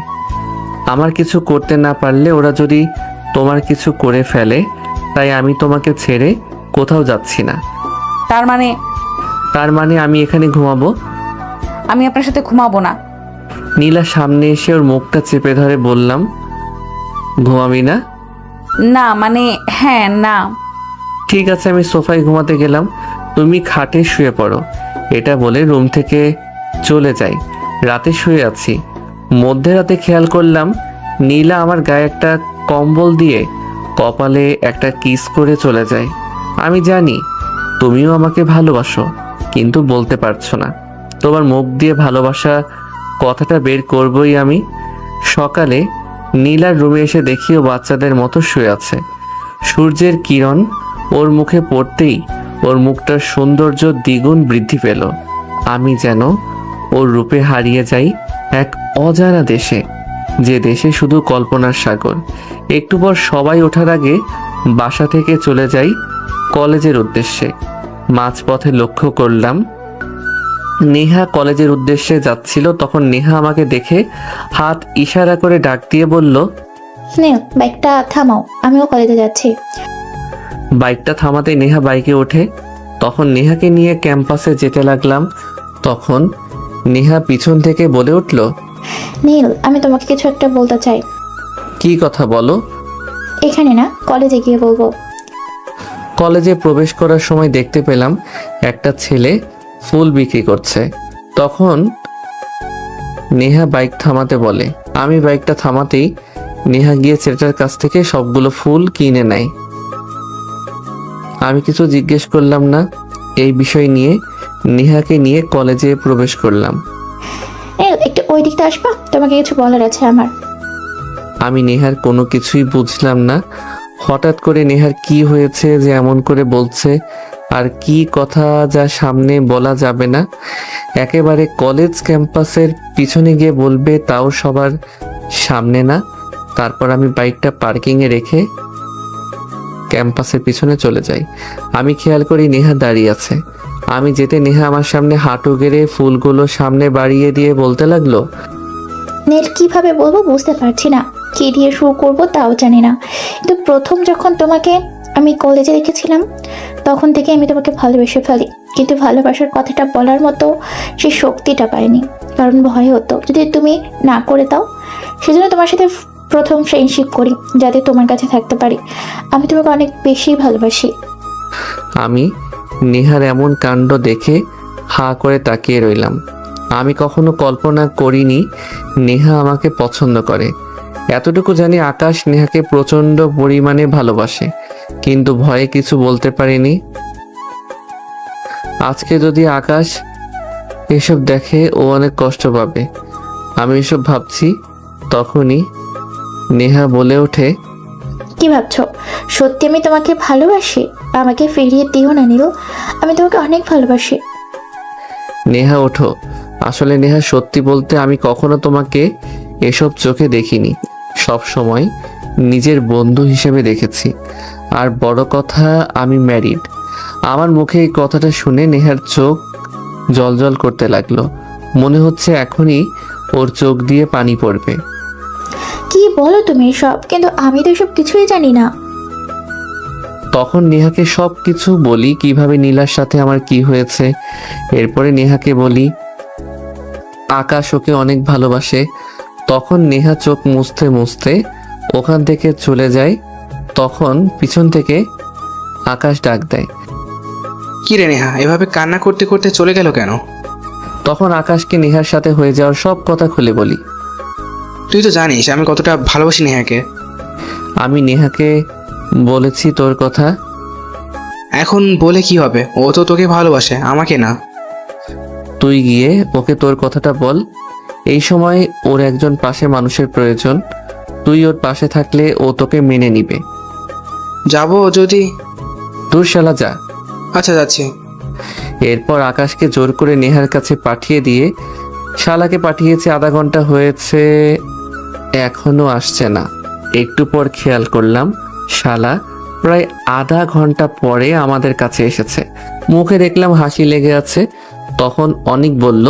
আমার কিছু করতে না পারলে ওরা যদি তোমার কিছু করে ফেলে, তাই আমি তোমাকে ছেড়ে কোথাও যাচ্ছি না। তার মানে আমি এখানে ঘুমাবো। আমি আপনার সাথে ঘুমাবো না। নীলা সামনে এসে ওর মুখটা চেপে ধরে বললাম, ঘুমাবি না? না মানে হ্যাঁ, না। ঠিক আছে, আমি সোফায় ঘুমাতে গেলাম, তুমি খাটে শুয়ে পড়ো। এটা বলে রুম থেকে চলে যাই। রাতে শুয়ে আছি, মধ্যরাতে খেয়াল করলাম নীলা আমার গায়ে একটা কম্বল দিয়ে কপালে একটা কিস করে চলে যায়। আমি জানি তুমিও আমাকে ভালোবাসো, কিন্তু বলতে পারছো না। তোমার মুখ দিয়ে ভালোবাসা কথাটা বের করবই আমি। সকালে নীলার রুমে এসে দেখি ও বাচ্চাদের মতো শুয়ে আছে। সূর্যের কিরণ ওর মুখে পড়তেই ওর মুখটার সৌন্দর্য দ্বিগুণ বৃদ্ধি পেল। আমি যেন ওর রূপে হারিয়ে যাই এক অজানা দেশে, যে দেশে শুধু কল্পনার সাগর। একটু পর সবাই ওঠার আগে বাসা থেকে চলে যাই কলেজের উদ্দেশ্যে। মাঝপথে লক্ষ্য করলাম নেহা কলেজের উদ্দেশ্যে যাচ্ছিল। তখন নেহা আমাকে দেখে হাত ইশারা করে ডাক দিয়ে বলল, নীল, বাইকটা থামাও, আমিও কলেজে যাচ্ছি। বাইকটা থামাতে নেহা বাইকে ওঠে। তখন নেহাকে নিয়ে ক্যাম্পাসে যেতে লাগলাম। তখন নেহা পিছন থেকে বলে উঠল, নীল, আমি তোমাকে কিছু একটা বলতে চাই। কি কথা বলো? এখানে না, কলেজে গিয়ে বলবো। কলেজে প্রবেশ করার সময় দেখতে পেলাম একটা ছেলে ফুল বিক্রি করছে। তখন নেহা বাইক থামাতে বলে। আমি বাইকটা থামাতেই নেহা গিয়ে ছেলেটার কাছ থেকে সবগুলো ফুল কিনে নেয়। আমি কিছু জিজ্ঞেস করলাম না। এই বিষয় নিয়ে নেহাকে নিয়ে কলেজে প্রবেশ করলাম। নীল, একটু ওই দিকটা আসবা, তোমাকে কিছু বলার আছে আমার। আমি নেহার কোনো কিছুই বুঝলাম না। হঠাৎ করে নেহার কি হয়েছে যে এমন করে বলছে, আর কি কথা যা সামনে বলা যাবে না। একেবারে কলেজ ক্যাম্পাসের পিছনে গিয়ে বলবে, তাও সবার সামনে না। তারপর আমি বাইকটা পার্কিংয়ে রেখে ক্যাম্পাসের পিছনে চলে যাই। আমি খেয়াল করি নেহা দাঁড়িয়ে আছে। আমি যেতে নেহা আমার সামনে হাঁটু গেড়ে ফুলগুলো সামনে বাড়িয়ে দিয়ে বলতে লাগলো, নীল, কিভাবে বলবো বুঝতে পারছি না। কী দিয়ে শুরু করব তাও জানি না। কিন্তু প্রথম যখন তোমাকে আমি কলেজে দেখেছিলাম তখন থেকে আমি তোমাকে ভালোবেসে ফেলি, কিন্তু ভালোবাসার কথাটা বলার মতো সেই শক্তিটা পাইনি, কারণ ভয় হতো যদি তুমি না করে দাও। সেজন্য তোমার সাথে প্রথম ফ্রেন্ডশিপ করি, যাতে তোমার কাছে থাকতে পারি। আমি তোমাকে অনেক বেশি ভালোবাসি। আমি নেহার এমন কাণ্ড দেখে হাঁ করে তাকিয়ে রইলাম। আমি কখনো কল্পনা করিনি নেহা আমাকে পছন্দ করে। এতটুকু জানি আকাশ নেহাকে প্রচণ্ড পরিমাণে ভালোবাসে, কিন্তু ভয়ে কিছু বলতে পারিনি। আজকে যদি আকাশ এসব দেখে ও অনেক কষ্ট পাবে। আমি এসব ভাবছি, তখনই নেহা বলে ওঠে, কি ভাবছো? সত্যি আমি তোমাকে ভালোবাসি? আমাকে ফিরিয়ে দিও না নীল, আমি তোমাকে অনেক ভালোবাসি। নেহা ওঠো। আসলে নেহা, সত্যি বলতে আমি কখনো তোমাকে এসব চোখে দেখিনি। সব সময় নিজের বন্ধু হিসেবে দেখেছি। আর বড় কথা, আমি ম্যারিড। আমার মুখে এই কথাটা শুনে নেহার চোখ জ্বলজ্বল করতে লাগলো। মনে হচ্ছে এখনই ওর চোখ দিয়ে পানি পড়বে। কি বলো তুমি সব? কিন্তু আমি তো সব কিছুই জানি না। তখন নেহাকে সব কিছু বলি, কিভাবে নীলার সাথে আমার কি হয়েছে। এরপরে নেহাকে বলি আকাশ ওকে অনেক ভালোবাসে। তখন নেহা চোখ মুছতে মুছতে ওখান থেকে চলে যায়। তখন পিছন থেকে আকাশ ডাক দেয়। কি রে নেহা, এভাবে কান্না করতে করতে চলে গেল কেন? তখন আকাশকে নেহার সাথে হয়ে যাওয়ার সব কথা খুলে বলি। তুই তো জানিস আমি কতটা ভালোবাসি নেহাকে। আমি নেহাকে বলেছি তোর কথা। এখন বলে কি হবে? ও তো তোকে ভালোবাসে, আমাকে না। তুই গিয়ে ওকে তোর কথাটা বল। এই সময় ওর একজন পাশে মানুষের প্রয়োজন। তুই ওর পাশে থাকলে ও তোকে মেনে নিবে। যাবো যদি? তোর শালা যা। আচ্ছা, যাচ্ছি। এরপর আকাশকে জোর করে নেহার কাছে পাঠিয়ে দিয়ে শালাকে পাঠিয়েছে। আধা ঘন্টা হয়েছে, এখনো আসছে না। একটু পর খেয়াল করলাম শালা প্রায় আধা ঘন্টা পরে আমাদের কাছে এসেছে। মুখে দেখলাম হাসি লেগে আছে। তখন অনিক বলল,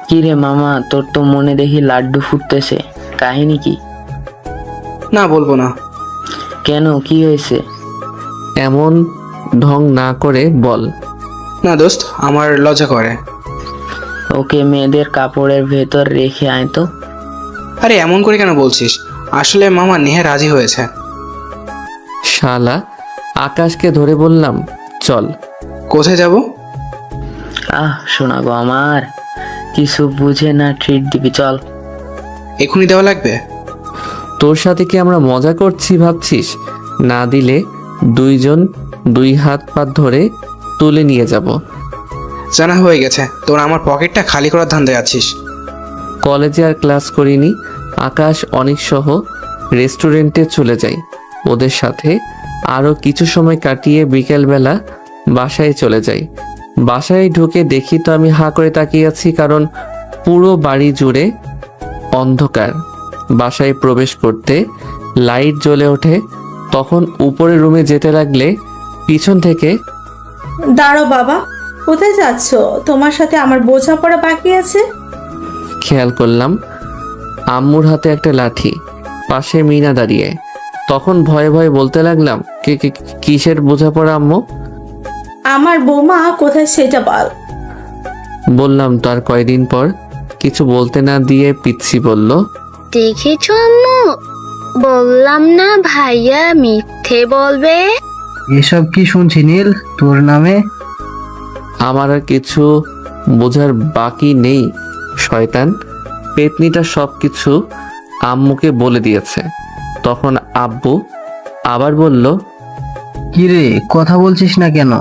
কি রে মামা, তোর তো মনে দেখি লাড্ডু ফুটতেছে, কাহিনী কি? না, বলবো না। কেন, কি হয়েছে? এমন ঢং না করে বল। না দোস্ত, আমার লজ্জা করে। ওকে মেয়েদের কাপড়ের ভেতর রেখে আয় তো। আরে এমন করে কেন বলছিস? আসলে মামা নেহা রাজি হয়েছে। শালা আকাশকে ধরে বললাম, চল। কোথায় যাব? শোনা গো আমার, কিছু বুঝে না ট্রিট দিবি, চল। এখনই দেওয়া লাগবে? তোর সাথে কি আমরা মজা করছি ভাবছিস? না দিলে দুইজন দুই হাত পা ধরে তুলে নিয়ে যাব। জানা হয়ে গেছে, তোর আমার পকেটটা খালি করার ধান্দায় আছিস। কলেজে আর ক্লাস করিনি। আকাশ অনেক সহ রেস্টুরেন্টে চলে যাই ওদের সাথে। আরও কিছু সময় কাটিয়ে বিকেলবেলা বাসায় চলে যাই। বাসায় ঢুকে দেখি তো আমি হাঁ করে তাকিয়ে আছি, কারণ পুরো বাড়ি জুড়ে অন্ধকার। বাসায় প্রবেশ করতে লাইট জ্বলে ওঠে। তখন উপরের রুমে যেতে লাগলে পিছন থেকে, দাঁড়ো বাবা, কোথায় যাচ্ছ? তোমার সাথে আমার বোঝাপড়া বাকি আছে। খেয়াল করলাম আম্মুর হাতে একটা লাঠি, পাশে মিনা দাঁড়িয়ে। তখন ভয়ে ভয়ে বলতে লাগলাম, কিসের বোঝাপড়া আম্মু? আমার বৌমা কোথায় সেটা বল। বললাম তো আর কয়দিন পর। কিছু বলতে না দিয়ে পিচ্ছি বলল, দেখেছো আম্মু, বললাম না ভাইয়া মিথ্যে বলবে। এসব কি শুনছি নীল তোর নামে? আমার আর কিছু বোঝার বাকি নেই। শয়তান পেতনিটা সব কিছু আম্মুকে বলে দিয়েছে। তখন আব্বু আবার বলল, কিরে কথা বলছিস না কেন?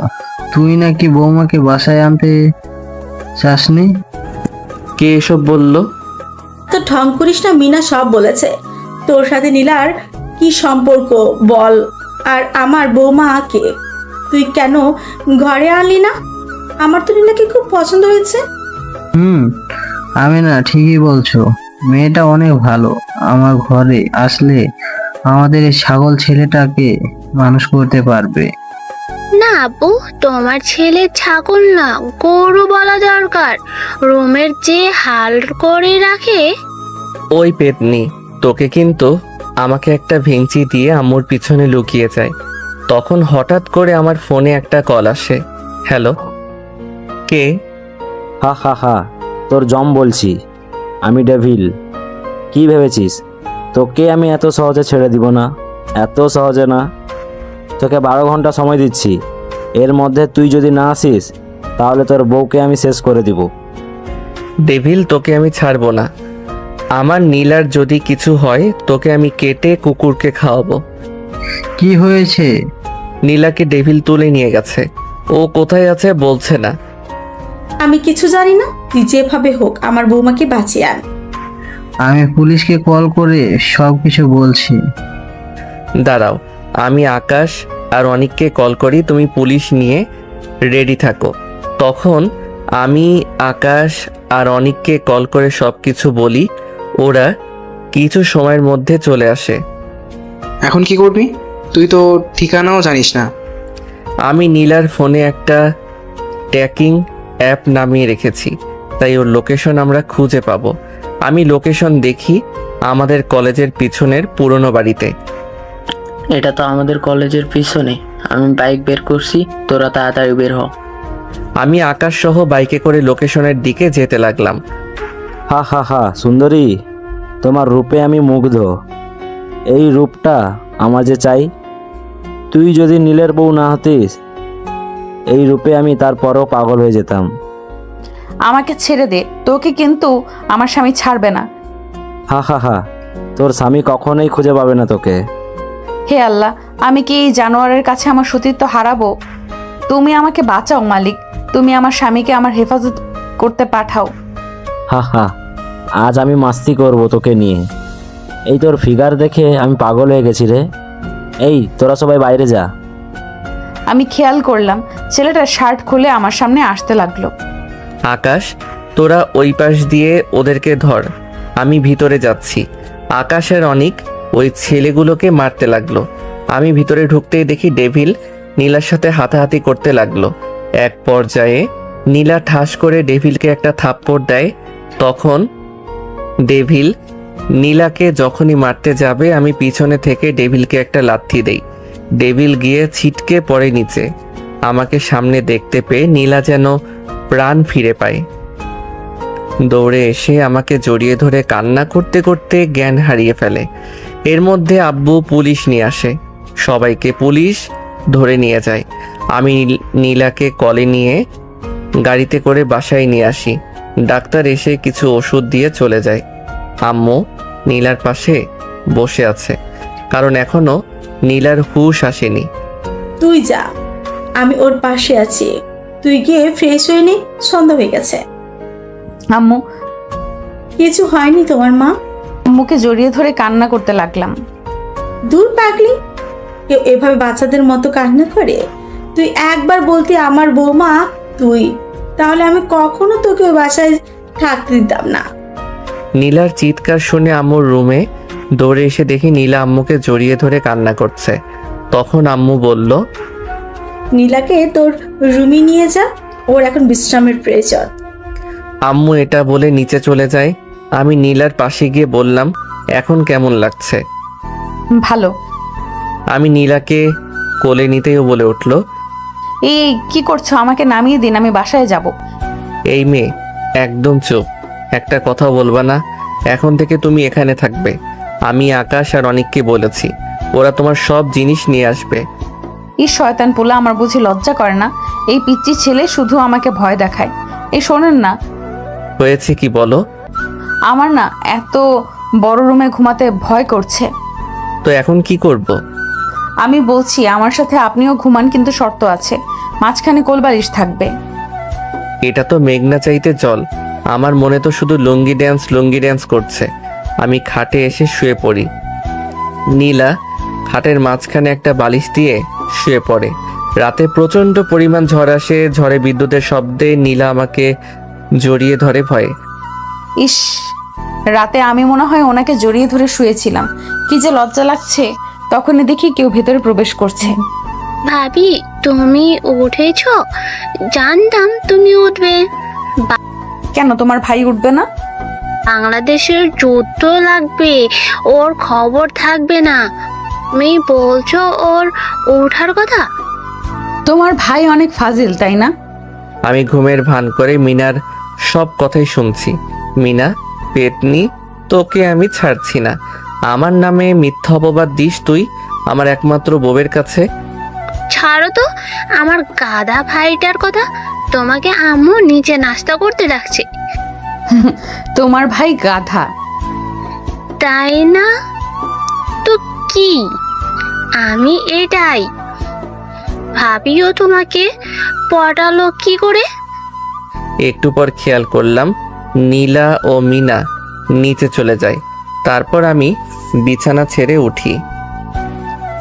তুই নাকি বৌমাকে বাসায় আনতে চাসনি? কে এসব বলল? তো ঢং করিস না, মিনা সব বলেছে। তোর সাথে নীলার কি সম্পর্ক বল, আর আমার বৌমা কে? তুই কেন ঘরে আনলি না? আমার তো নীলাকে খুব পছন্দ হয়েছে। আমি না ঠিকই বলছো, মেয়েটা অনেক ভালো। আমার ঘরে আসলে আমাদের এই ছাগল ছেলেটাকে মানুষ করতে পারবে। না আপু, তোমার ছেলে ছাগল না, গরু বলা দরকার। রুমের যে হাল করে রাখে। ওই পেতনি তোকে কিন্তু আমাকে একটা ভেঙচি দিয়ে আম্মুর পিছনে লুকিয়ে যায়। তখন হঠাৎ করে আমার ফোনে একটা কল আসে। হ্যালো, কে? হা হা হা, তোর জম বলছি, আমি ডেভিল। কি ভেবেছিস তোকে আমি এত সহজে ছেড়ে দিব না? এত সহজে না। তোকে 12 ঘন্টা সময় দিচ্ছি, এর মধ্যে তুই যদি না আসিস তাহলে তোর বউকে আমি শেষ করে দিব। ডেভিল, তোকে আমি ছাড়বো না। আমার নীলার যদি কিছু হয় তোকে আমি কেটে কুকুরকে খাওয়াবো। কি হয়েছে? নীলাকে ডেভিল তুলে নিয়ে গেছে। ও কোথায় আছে বলছে না। আমি কিছু জানি না, তুই যেভাবে হোক আমার বৌমাকে বাঁচিয়ে আন। আমি পুলিশকে কল করে সব কিছু বলছি। দাঁড়াও, আমি আকাশ আর অনিককে কল করি, তুমি পুলিশ নিয়ে রেডি থাকো। তখন আমি আকাশ আর অনিককে কল করে সব কিছু বলি। ওরা কিছু সময়ের মধ্যে চলে আসে। এখন কি করবি? তুই তো ঠিকানাও জানিস না। আমি নীলার ফোনে একটা ট্র্যাকিং অ্যাপ নামিয়ে রেখেছি, তাই ওর লোকেশন আমরা খুঁজে পাবো। আমি লোকেশন দেখি আমাদের কলেজের পিছনের পুরনো বাড়িতে। এটা তো আমাদের কলেজের পিছনে। আমি বাইক বের করছি, তোরা তাড়াতাড়ি বের হ। আমি আকাশ সহ বাইকে করে লোকেশনের দিকে যেতে লাগলাম। হা হা হা, সুন্দরী, তোমার রূপে আমি মুগ্ধ। এই রূপটা আমার যে চাই। তুই যদি নীলের বউ না হতিস, এই রূপে আমি তারপরও পাগল হয়ে যেতাম। আমাকে ছেড়ে দে, তোকে কিন্তু আমার স্বামী ছাড়বে না। হা হা হা, তোর স্বামী কখনোই খুঁজে পাবে না তোকে। হে আল্লাহ, আমি কি এই জানোয়ারের কাছে আমার সতীত্ব হারাবো? তুমি আমাকে বাঁচাও মালিক, তুমি আমার স্বামীকে আমার হেফাজত করতে পাঠাও। হা হা, আজ আমি মাস্তি করব তোকে নিয়ে। এই তোর ফিগার দেখে আমি পাগল হয়ে গেছি রে। এই তোরা সবাই বাইরে যা। আমি খেয়াল করলাম ছেলেটার শার্ট খুলে আমার সামনে আসতে লাগলো। আকাশ, তোরা ওই পাশ দিয়ে ওদেরকে ধর, আমি ভিতরে যাচ্ছি। আকাশের অনিক ওই ছেলেগুলোকে মারতে লাগলো। আমি ভিতরে ঢুকতেই দেখি ডেভিল নীলার সাথে হাতাহাতি করতে লাগলো। এক পর্যায়ে নীলা ঠাস করে ডেভিলকে একটা থাপ্পড় দেয়। তখন ডেভিল নীলাকে যখনই মারতে যাবে আমি পিছনে থেকে ডেভিলকে একটা লাথি দেই। ডেভিল গিয়ে ছিটকে পড়ে নিচে। আমাকে সামনে দেখতে পেয়ে নীলা যেন প্রাণ ফিরে পায়। দৌড়ে এসে আমাকে জড়িয়ে ধরে কান্না করতে করতে জ্ঞান হারিয়ে ফেলে। এর মধ্যে আব্বু পুলিশ নিয়ে আসে, সবাইকে পুলিশ ধরে নিয়ে যায়। আমি নীলাকে কলে নিয়ে গাড়িতে করে বাসায় নিয়ে আসি। ডাক্তার এসে কিছু ওষুধ দিয়ে চলে যায়। আম্মু নীলার পাশে বসে আছে, কারণ এখনো নীলার হুঁশ আসেনি। তুই যা, আমি ওর পাশে আছি। তুই গিয়ে ফ্রেশ হয়ে নে, সন্ধ্যা হয়ে গেছে। আম্মু, কিছু হয়নি তোমার মা? আম্মুকে জড়িয়ে ধরে কান্না করতে লাগলাম। দূর পাগলি, কেউ এভাবে বাচ্চাদের মতো কান্না করে? তুই একবার বলতি আমার বৌমা তুই, তাহলে আমি কখনো তোকে ওই বাসায় থাকতে দিতাম না। নীলার চিৎকার শুনে আম্মুর রুমে দৌড়ে এসে দেখি নীলা আম্মুকে জড়িয়ে ধরে কান্না করছে। তখন আম্মু বলল, নীলাকে তোর রুমে নিয়ে যা, ওর এখন বিশ্রামের প্রয়োজন। আম্মু এটা বলে নিচে চলে যায়। আমি নীলার পাশে গিয়ে বললাম, এখন কেমন লাগছে? ভালো। আমি নীলাকে কোলে নিতেও বলে উঠল, এই কি করছো? আমাকে নামিয়ে দিন, আমি বাসায় যাব। এই মেয়ে, একদম চুপ, একটা কথা বলবা না। এখন থেকে তুমি এখানে থাকবে। আমি আকাশ আর অনিককে বলেছি, ওরা তোমার সব জিনিস নিয়ে আসবে। এই শয়তান পোলা আমার বুঝি লজ্জা করে না? এই পিচ্চি ছেলে শুধু আমাকে ভয় দেখায়। এই শোনেন না, হয়েছে কি বলো? আমার না এত বড় রুমে ঘুমাতে ভয় করছে। তো এখন কি করব? আমি বলছি আমার সাথে আপনিও ঘুমান, কিন্তু শর্ত আছে, মাঝখানে কোলবালিশ থাকবে। এটা তো মেঘনা চাইতে জল। আমার মনে তো শুধু লুঙ্গি ড্যান্স করছে। আমি খাটে এসে শুয়ে পড়ি। নীলা খাটের মাঝখানে একটা বালিশ দিয়ে শুয়ে পড়ে। রাতে প্রচণ্ড পরিমাণ ঝড় আসে। ঝড়ে বিদ্যুতের শব্দে নীলা আমাকে জড়িয়ে ধরে ভয়ে। ইস, রাতে আমি মনে হয় ওনাকে জড়িয়ে ধরে শুয়েছিলাম। কি যে লজ্জা লাগছে। তখনই দেখি কেউ ভেতরে প্রবেশ করছে। ভাবি, তুমি উঠেছো? জানতাম তুমি উঠবে। কেন, তোমার ভাই উঠবে না? বাংলাদেশের যুদ্ধ লাগবে, ওর খবর থাকবে না। তুমি বলছো ওর ওঠার কথা? তোমার ভাই অনেক ফাজিল, তাই না? আমি ঘুমের ভান করে মিনার সব কথাই শুনছি। মিনা, পেতনি, তোকে আমি ছাড়ছি না। আমার নামে মিথ্যা অপবাদ দিস তুই আমার একমাত্র বউয়ের কাছে। ছাড়ো তো আমার গাধা ভাইটার কথা। তোমাকে আম্মু নিচে নাস্তা করতে ডাকছে। তোমার ভাই গাধা। তাই না তো কি? আমি এটাই ভাবিও তোমাকে পটালো কি করে? একটু পর খেয়াল করলাম নীলা ও মিনা নিচে চলে যায়। তারপর আমি বিছানা ছেড়ে উঠি।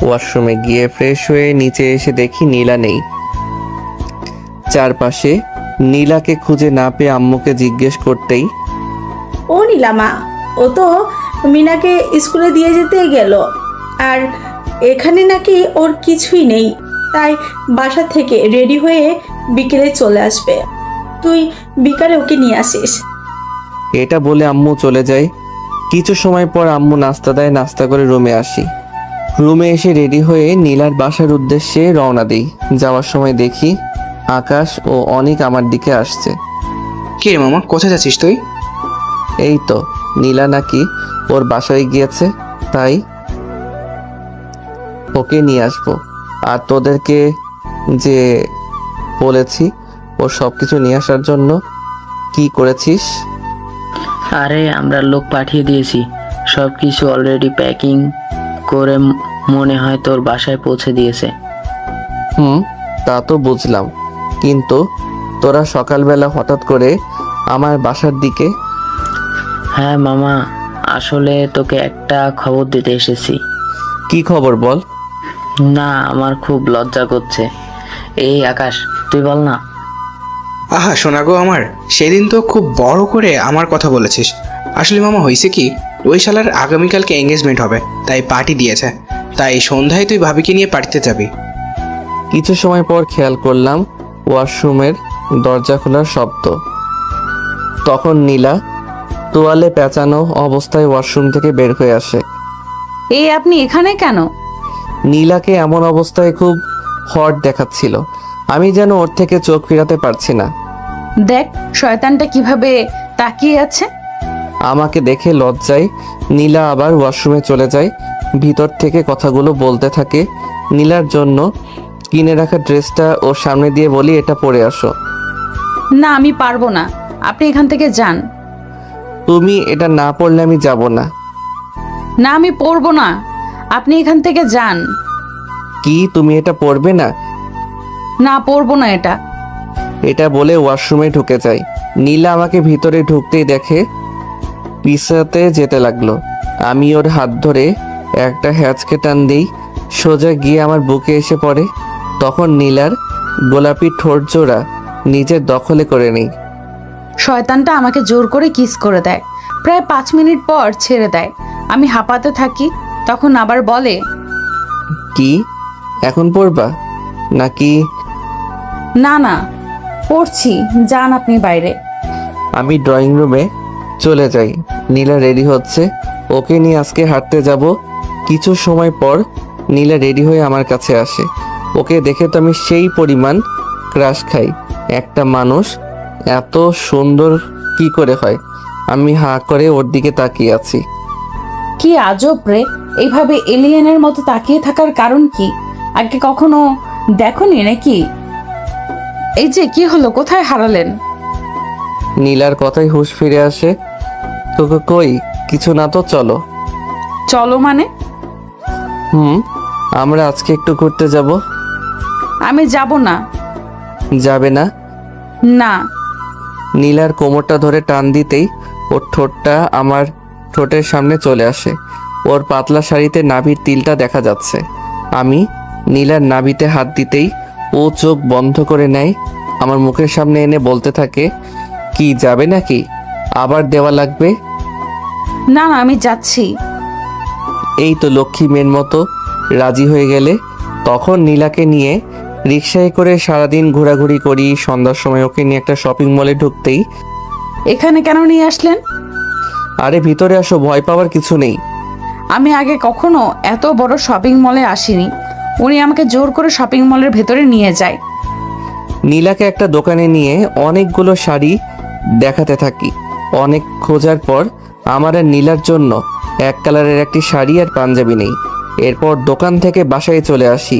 ওয়াশরুমে গিয়ে ফ্রেশ হয়ে নিচে এসে দেখি নীলা নেই। চারপাশে নীলাকে খুঁজে না পেয়ে আম্মুকে জিজ্ঞেস করতেই, ও নীলামা, ও তো মিনাকে স্কুলে দিয়ে যেতে গেল, আর এখানে নাকি ওর কিছুই নেই, তাই বাসা থেকে রেডি হয়ে বিকেলে চলে আসবে। তুই বিকালে ওকে নিয়ে আসিস। এটা বলে আম্মু চলে যায়। কিছু সময় পর আম্মু নাস্তা দেয়, নাস্তা করে রুমে আসি। রুমে এসে রেডি হয়ে নীলার বাসার উদ্দেশ্যে রওনা দিই। যাওয়ার সময় দেখি আকাশ ও অনিক আমার দিকে আসছে। কে রে মামা, কোথায় যাচ্ছিস তুই? এই তো নীলা নাকি ওর বাসায় গিয়েছে, তাই ওকে নিয়ে আসবো। আর তোদেরকে যে বলেছি ও সব কিছু নিয়ে আসার জন্য, কি করেছিস? আরে আমরা লোক পাঠিয়ে দিয়েছি, সব কিছু অলরেডি প্যাকিং করে মনে হয় তোর বাসায় পৌঁছে দিয়েছে। তা তো বুঝলাম, কিন্তু তোরা সকালবেলা হঠাৎ করে আমার বাসার দিকে? হ্যাঁ মামা, আসলে তোকে একটা খবর দিতে এসেছি। কি খবর বল? না, আমার খুব লজ্জা করছে। এই আকাশ, তুই বল না। আহা শোনা গো আমার, সেদিন তো খুব বড় করে আমার কথা বলেছিস। আসলে মামা হয়েছে কি, ওই শালার আগামীকালকে এঙ্গেজমেন্ট হবে, তাই পার্টি দিয়েছে। তাই সন্ধ্যায় তুই ভাবিকে নিয়ে পার্টিতে যাবি। কিছু সময় পর খেয়াল করলাম ওয়াশরুমের দরজা খোলার শব্দ। তখন নীলা তোয়ালে পেঁচানো অবস্থায় ওয়াশরুম থেকে বের হয়ে আসে। এই আপনি এখানে কেন? নীলাকে এমন অবস্থায় খুব হট দেখাচ্ছিল, আমি যেন ওর থেকে চোখ ফিরাতে পারছি না। দেখ শয়তানটা কিভাবে তাকিয়ে আছে। আমাকে দেখে লজ্জায় নীলা আবার ওয়াশরুমে চলে যায়। ভিতর থেকে কথাগুলো বলতে থাকে। নীলার জন্য কিনে রাখা ড্রেসটা ওর সামনে দিয়ে বলি, এটা পরে আসো। না, আমি পারবো না, আপনি এখান থেকে যান। তুমি এটা না পরলে আমি যাব না। না, আমি পরবো না, আপনি এখান থেকে যান। কি তুমি এটা পরবে না? না, পরবো না এটা। এটা বলে ওয়াশরুমে ঢুকে যায়। নীলা আমাকে ভিতরে ঢুকতেই দেখে পিছাতে যেতে লাগলো। আমি ওর হাত ধরে একটা হ্যাঁচকে টান দিই, সোজা গিয়ে আমার বুকে এসে পড়ে। তখন নীলার গোলাপি ঠোঁট জোড়া নিজের দখলে করে নেই। শয়তানটা আমাকে জোর করে কিস করে দেয়, প্রায় 5 মিনিট পর ছেড়ে দেয়। আমি হাঁপাতে থাকি, তখন আবার বলে, কি এখন পড়বা নাকি? না না, পড়ছি, যান আপনি বাইরে। আমি ড্রয়িং রুমে চলে যাই। নীলা রেডি হচ্ছে, ওকে নিয়ে আজকে হাঁটতে যাব। কিছু সময় পর নীলা রেডি হয়ে আমার কাছে আসে। ওকে দেখে তো আমি সেই পরিমাণ ক্রাশ খাই। একটা মানুষ এত সুন্দর কি করে হয়? আমি হাঁ করে ওর দিকে তাকিয়ে আছি। কি আজব রে, এইভাবে এলিয়েনের মতো তাকিয়ে থাকার কারণ কি? আগে কখনো দেখোনি নাকি? এই যে কি হলো, কোথায় হারালেন? নীলার কথাই হুঁশ ফিরে আসে। তোকে কই কিছু না তো, চলো। চলো মানে? আমরা আজকে একটু ঘুরতে যাব। আমি যাব না। যাবে না? না। নীলার কোমরটা ধরে টান দিতেই ওর ঠোঁটটা আমার ঠোঁটের সামনে চলে আসে। ওর পাতলা শাড়িতে নাভির তিলটা দেখা যাচ্ছে। আমি নীলার নাভিতে হাত দিতেই ও চোখ বন্ধ করে নেয়। আমার মুখের সামনে এনে বলতে থাকে, কি যাবে নাকি? আবার দেওয়া লাগবে? না না, আমি যাচ্ছি। এই তো লক্ষ্মী মেয়ের মতো রাজি হয়ে গেলে। তখন নীলাকে নিয়ে রিকশায় করে সারাদিন ঘোরাঘুরি করি। সন্ধ্যার সময় ওকে নিয়ে একটা শপিং মলে ঢুকতেই, এখানে কেন নিয়ে আসলেন? আরে ভিতরে আসো, ভয় পাওয়ার কিছু নেই। আমি আগে কখনো এত বড় শপিং মলে আসিনি। উনি আমাকে জোর করে শপিং মলের ভেতরে নিয়ে যায়। নীলাকে একটা দোকানে নিয়ে অনেকগুলো শাড়ি দেখাতে থাকি। অনেক খোঁজার পর আমার আর নীলার জন্য এক কালারের একটি শাড়ি আর পাঞ্জাবি নেই। এরপর দোকান থেকে বাসায় চলে আসি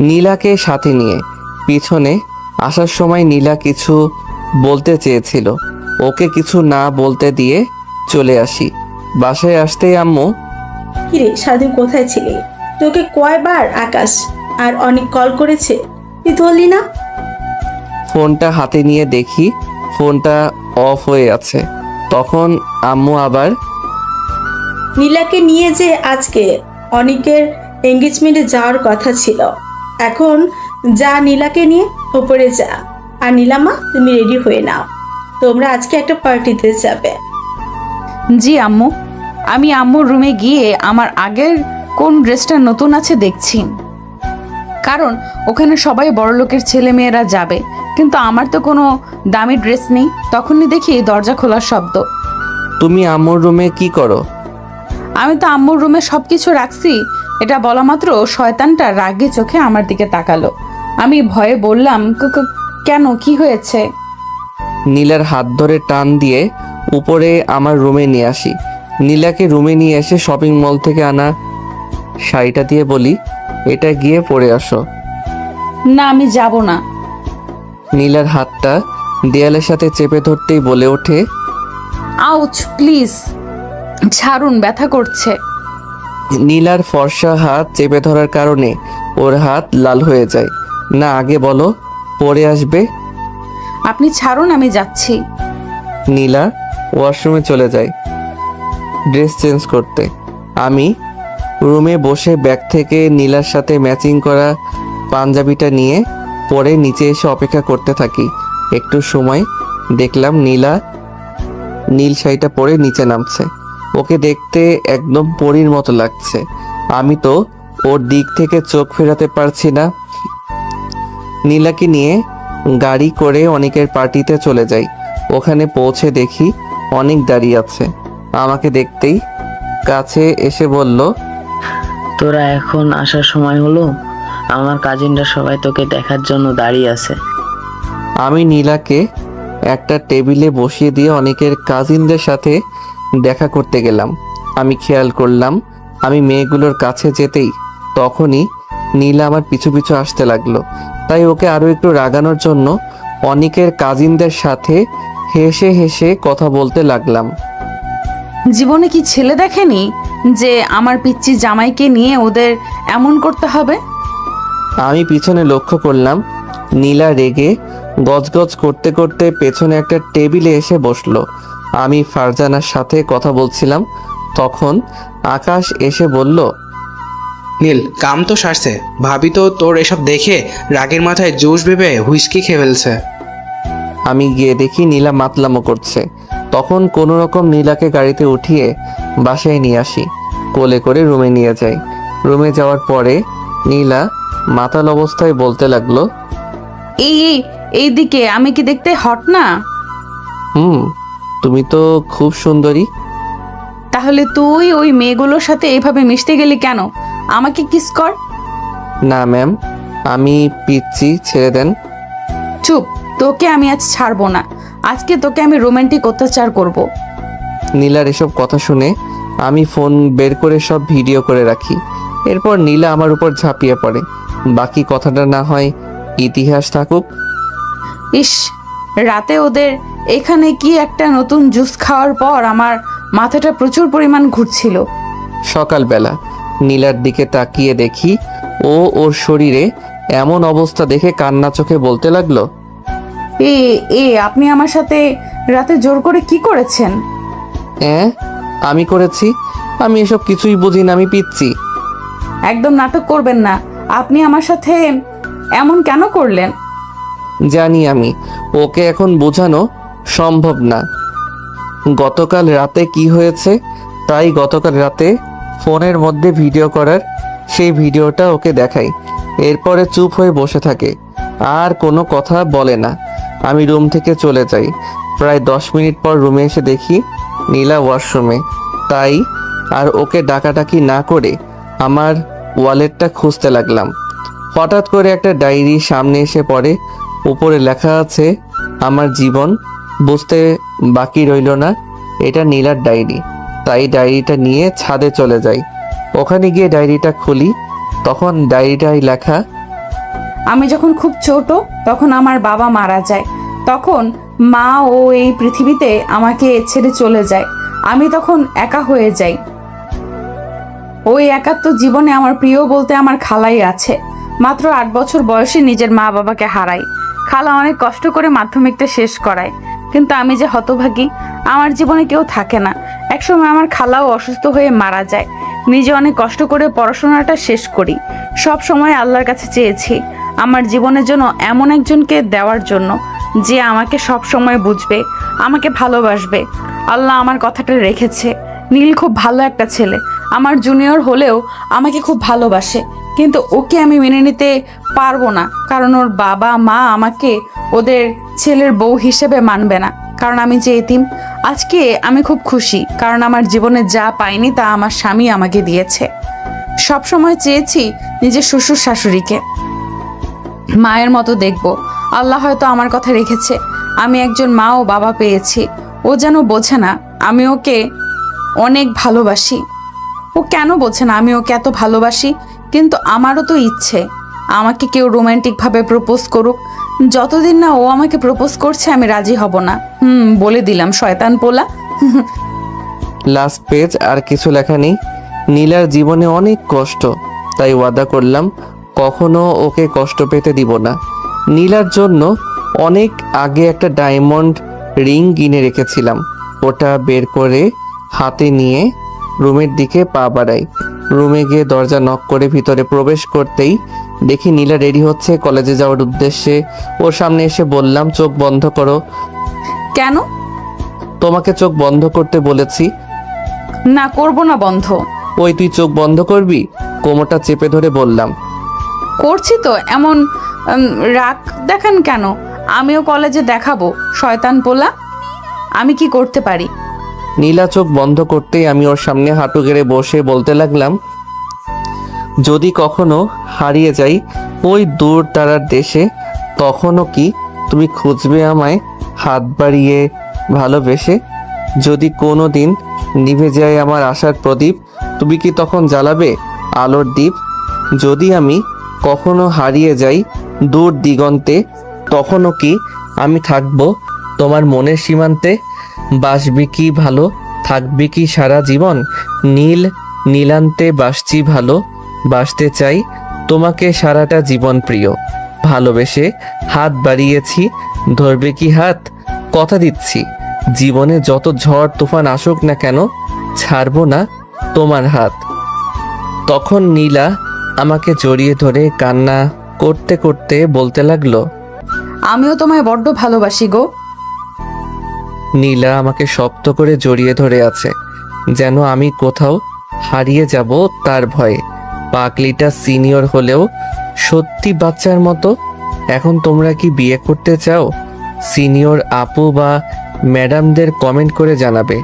নীলাকে সাথে নিয়ে। পিছনে আসার সময় নীলা কিছু বলতে চেয়েছিল, ওকে কিছু না বলতে দিয়ে চলে আসি। বাসায় আসতেই আম্মু, কিরে সারাদিন কোথায় ছিলি? তোকে কয়বার আকাশ আর অনেক কল করেছে, তুই ধরলি না? ফোনটা হাতে নিয়ে দেখি ফোনটা অফ হয়ে আছে। তখন আম্মু আবার, নীলাকে নিয়ে যে আজকে অনেকের এঙ্গেজমেন্টে যাওয়ার কথা ছিল, এখন যা নীলাকে নিয়ে ওপরে যা। আর নীলামা তুমি রেডি হয়ে নাও, তোমরা আজকে একটা পার্টিতে যাবে। জি আম্মু। আমি আম্মুর রুমে গিয়ে আমার আগের কোন ড্রেসটা নতুন আছে দেখছি, কারণ ওখানে সবাই বড়লোকের ছেলে মেয়েরা যাবে, কিন্তু আমার তো কোনো দামি ড্রেস নেই। তখনই দেখি দরজা খোলার শব্দ। তুমি আম্মুর রুমে কি করো? আমি তো আম্মুর রুমে সব কিছু রাখছি। এটা বলা মাত্র শয়তানটা রাগে চোখে আমার দিকে তাকালো। আমি ভয়ে বললাম, কেন, কি হয়েছে? নীলার হাত ধরে টান দিয়ে উপরে আমার রুমে নিয়ে আসি। নীলাকে রুমে নিয়ে এসে শপিং মল থেকে আনা শাড়িটা দিয়ে বলি, এটা গিয়ে পরে আসো। না, আমি যাব না। নীলার হাতটা দেয়ালের সাথে চেপে ধরতেই বলে ওঠে, আউচ, প্লিজ ছাড়ুন, ব্যথা করছে। নীলার ফর্সা হাত চেপে ধরার কারণে ওর হাত লাল হয়ে যায়। না, আগে বলো পরে আসবে। আপনি ছাড়ুন, আমি যাচ্ছি। নীলা ওয়াশরুমে চলে যায় ড্রেস চেঞ্জ করতে। আমি রুমে বসে ব্যাগ থেকে নীলার সাথে ম্যাচিং করা পাঞ্জাবিটা নিয়ে পরে নিচে এসে অপেক্ষা করতে থাকি। একটু সময় দেখলাম নীলা নীল শাড়িটা পরে নিচে নামছে। ওকে দেখতে একদম পরীর মতো লাগছে। আমি তো ওর দিক থেকে চোখ ফেরাতে পারছি না। নীলাকে নিয়ে গাড়ি করে অনেকের পার্টিতে চলে যাই। ওখানে পৌঁছে দেখি অনেক দাঁড়িয়ে আছে। আমাকে দেখতেই কাছে এসে বলল, তোরা এখন আসার সময় হলো? আমার কাজিনরা সবাই তোকে দেখার জন্য দাঁড়িয়ে আছে। আমি নীলাকে একটা টেবিলে বসিয়ে দিয়ে অনেকের কাজিনদের সাথে দেখা করতে গেলাম। আমি খেয়াল করলাম আমি মেয়েগুলোর কাছে যেতেই তখনই নীলা আমার পিছু পিছু আসতে লাগলো। তাই ওকে আরও একটু রাগানোর জন্য অনেকের কাজিনদের সাথে হেসে হেসে কথা বলতে লাগলাম। জীবনে কি ছেলে দেখেনি যে আমার পিচ্চি জামাইকে নিয়ে ওদের এমন করতে হবে? আমি পিছনে লক্ষ্য করলাম নীলা রেগে গজগজ করতে করতে পেছনে একটা টেবিলে এসে বসলো। আমি ফারজানার সাথে কথা বলছিলাম, তখন আকাশ এসে বলল, নীল, কাম তো সারছে। ভাবি তো তোর এসব দেখে রাগের মাথায় জোশ ভেবে হুইস্কি খেয়ে ফেলছে। আমি গিয়ে দেখি নীলা মাতলামো করছে। তখন কোনো রকম নীলাকে গাড়িতে উঠিয়ে বাসায় নিয়ে আসি, কোলে করে রুমে নিয়ে যাই। রুমে যাওয়ার পরে নীলা মাতাল অবস্থায় বলতে লাগলো, এই দিকে, আমি কি দেখতে হট না? তুমি তো খুব সুন্দরী। তাহলে তুই ওই মেয়েগুলোর সাথে এইভাবে মিশতে গেলি কেন? আমাকে কিস কর। না ম্যাম, আমি পিচ্ছি, ছেড়ে দেন। চুপ, তোকে আমি আজ ছাড়বো না। আজকে তোকে আমি রোমান্টিক অত্যাচার করব। নীলার এসব কথা শুনে আমি ফোন বের করে সব ভিডিও করে রাখি। এরপর নীলা আমার উপর ঝাঁপিয়ে পড়ে। বাকি কথাটা না হয় ইতিহাস থাকুক। ইস, রাতে ওদের এখানে কি একটা নতুন জুস খাওয়ার পর আমার মাথাটা প্রচুর পরিমাণ ঘুরছিল। সকালবেলা নীলার দিকে তাকিয়ে দেখি ওর শরীরে এমন অবস্থা দেখে কান্না চোখে বলতে লাগলো, আপনি আমার সাথে রাতে জোর করে কি করেছেন? আমি করেছি? আমি এসব কিছুই বুঝি না, আমি পিচ্ছি। একদম নাটক করবেন না। আপনি আমার সাথে এমন কেন করলেন? জানি আমি, ওকে এখন বোঝানো সম্ভব না। গতকাল রাতে কি হয়েছে, তাই গতকাল রাতে ফোনের মধ্যে ভিডিও করার সেই ভিডিওটা ওকে দেখাই। এরপরে চুপ হয়ে বসে থাকে, আর কোনো কথা বলে না। আমি রুম থেকে চলে যাই। প্রায় 10 মিনিট পর রুমে এসে দেখি নীলা ওয়াশরুমে, তাই আর ওকে ডাকাডাকি না করে আমার ওয়ালেটটা খুঁজতে লাগলাম। হঠাৎ করে একটা ডায়েরি সামনে এসে পড়ে, উপরে লেখা আছে আমার জীবন। বুঝতে বাকি রইল না এটা নীলার ডায়েরি, তাই ডায়েরিটা নিয়ে ছাদে চলে যাই। ওখানে গিয়ে ডায়েরিটা খুলি, তখন ডায়েরিটায় লেখা, আমি যখন খুব ছোট তখন আমার বাবা মারা যায়। তখন মা ও এই পৃথিবীতে আমাকে ছেড়ে চলে যায়। আমি তখন একা হয়ে যাই। ওই একাত্ম জীবনে আমার প্রিয় বলতে আমার খালাই আছে। মাত্র 8 বছর বয়সে নিজের মা বাবাকে হারাই। খালা অনেক কষ্ট করে মাধ্যমিকটা শেষ করায়, কিন্তু আমি যে হতভাগী, আমার জীবনে কেউ থাকে না। একসময় আমার খালাও অসুস্থ হয়ে মারা যায়। নিজে অনেক কষ্ট করে পড়াশোনাটা শেষ করি। সব সময় আল্লাহর কাছে চেয়েছি আমার জীবনের জন্য এমন একজনকে দেওয়ার জন্য যে আমাকে সব সময় বুঝবে, আমাকে ভালোবাসবে। আল্লাহ আমার কথাটা রেখেছে। নীল খুব ভালো একটা ছেলে, আমার জুনিয়র হলেও আমাকে খুব ভালোবাসে, কিন্তু ওকে আমি মেনে নিতে পারবো না, কারণ ওর বাবা মা আমাকে ওদের ছেলের বউ হিসেবে মানবে না, কারণ আমি যে এতিম। আজকে আমি খুব খুশি, কারণ আমার জীবনে যা পাইনি তা আমার স্বামী আমাকে দিয়েছে। সব সময় চেয়েছি নিজের শ্বশুর শাশুড়িকে মায়ের মতো দেখব। আল্লাহ হয়তো আমার কথা রেখেছে। আমি একজন মা ও বাবা পেয়েছি। ও যেন বোঝে না আমি ওকে অনেক ভালোবাসি। ও কেন বোঝে না আমি ওকে এত ভালোবাসি? কিন্তু আমারও তো ইচ্ছে আমাকে কেউ রোমান্টিকভাবে প্রপোজ করুক। যতদিন না ও আমাকে প্রপোজ করছে আমি রাজি হব না। বলে দিলাম শয়তান পোলা। লাস্ট পেজ, আর কিছু লেখা নেই। নীলার জীবনে অনেক কষ্ট, তাই ওয়াদা করলাম কখনো ওকে কষ্ট পেতে দিব না। নীলার জন্য অনেক আগে একটা ডায়মন্ড রিং কিনে রেখেছিলাম, ওটা বের করে হাতে নিয়ে রুমের দিকে পা বাড়াই। রুমে গিয়ে দরজা নক করে ভিতরে প্রবেশ করতেই দেখি নীলা রেডি হচ্ছে কলেজে যাওয়ার উদ্দেশ্যে। ওর সামনে এসে বললাম, চোখ বন্ধ করো। কেন? তোমাকে চোখ বন্ধ করতে বলেছি। না, করব না বন্ধ। ওই তুই চোখ বন্ধ করবি? কোমরটা চেপে ধরে বললাম। করছি তো, এমন রাগ দেখান কেন? আমিও কলেজে দেখাবো শয়তান পোলা আমি কি করতে পারি। নীলা চোখ বন্ধ করতেই আমি ওর সামনে হাঁটু গেড়ে বসে বলতে লাগলাম, যদি কখনো হারিয়ে যাই ওই দূর তারার দেশে, তখনও কি তুমি খুঁজবে আমায় হাত বাড়িয়ে ভালোবেসে? যদি কোনো দিন নিভে যায় আমার আশার প্রদীপ, তুমি কি তখন জ্বালাবে আলোর দ্বীপ? যদি আমি কখনো হারিয়ে যাই দূর দিগন্তে, তখনও কি আমি থাকবো তোমার মনের সীমান্তে? বাসবি কি ভালো, থাকবি কি সারা জীবন? নীল নীলান্তে বাসছি ভালো, বাসতে চাই তোমাকে সারাটা জীবন প্রিয়। ভালোবেসে হাত বাড়িয়েছি, ধরবে কি হাত? কথা দিচ্ছি জীবনে যত ঝড় তুফান আসুক না কেন, ছাড়বো না তোমার হাত। তখন নীলা আমাকে জড়িয়ে ধরে কান্না করতে করতে বলতে লাগলো, আমিও তোমায় বড্ড ভালোবাসি গো। নীলা আমাকে শক্ত করে জড়িয়ে ধরে আছে, যেন আমি কোথাও হারিয়ে যাব তার ভয়ে। পাগলিটা সিনিয়র হলেও সত্যি বাচ্চার মতো। এখন তোমরা কি বিয়ে করতে চাও? সিনিয়র আপু বা ম্যাডামদের কমেন্ট করে জানাবে।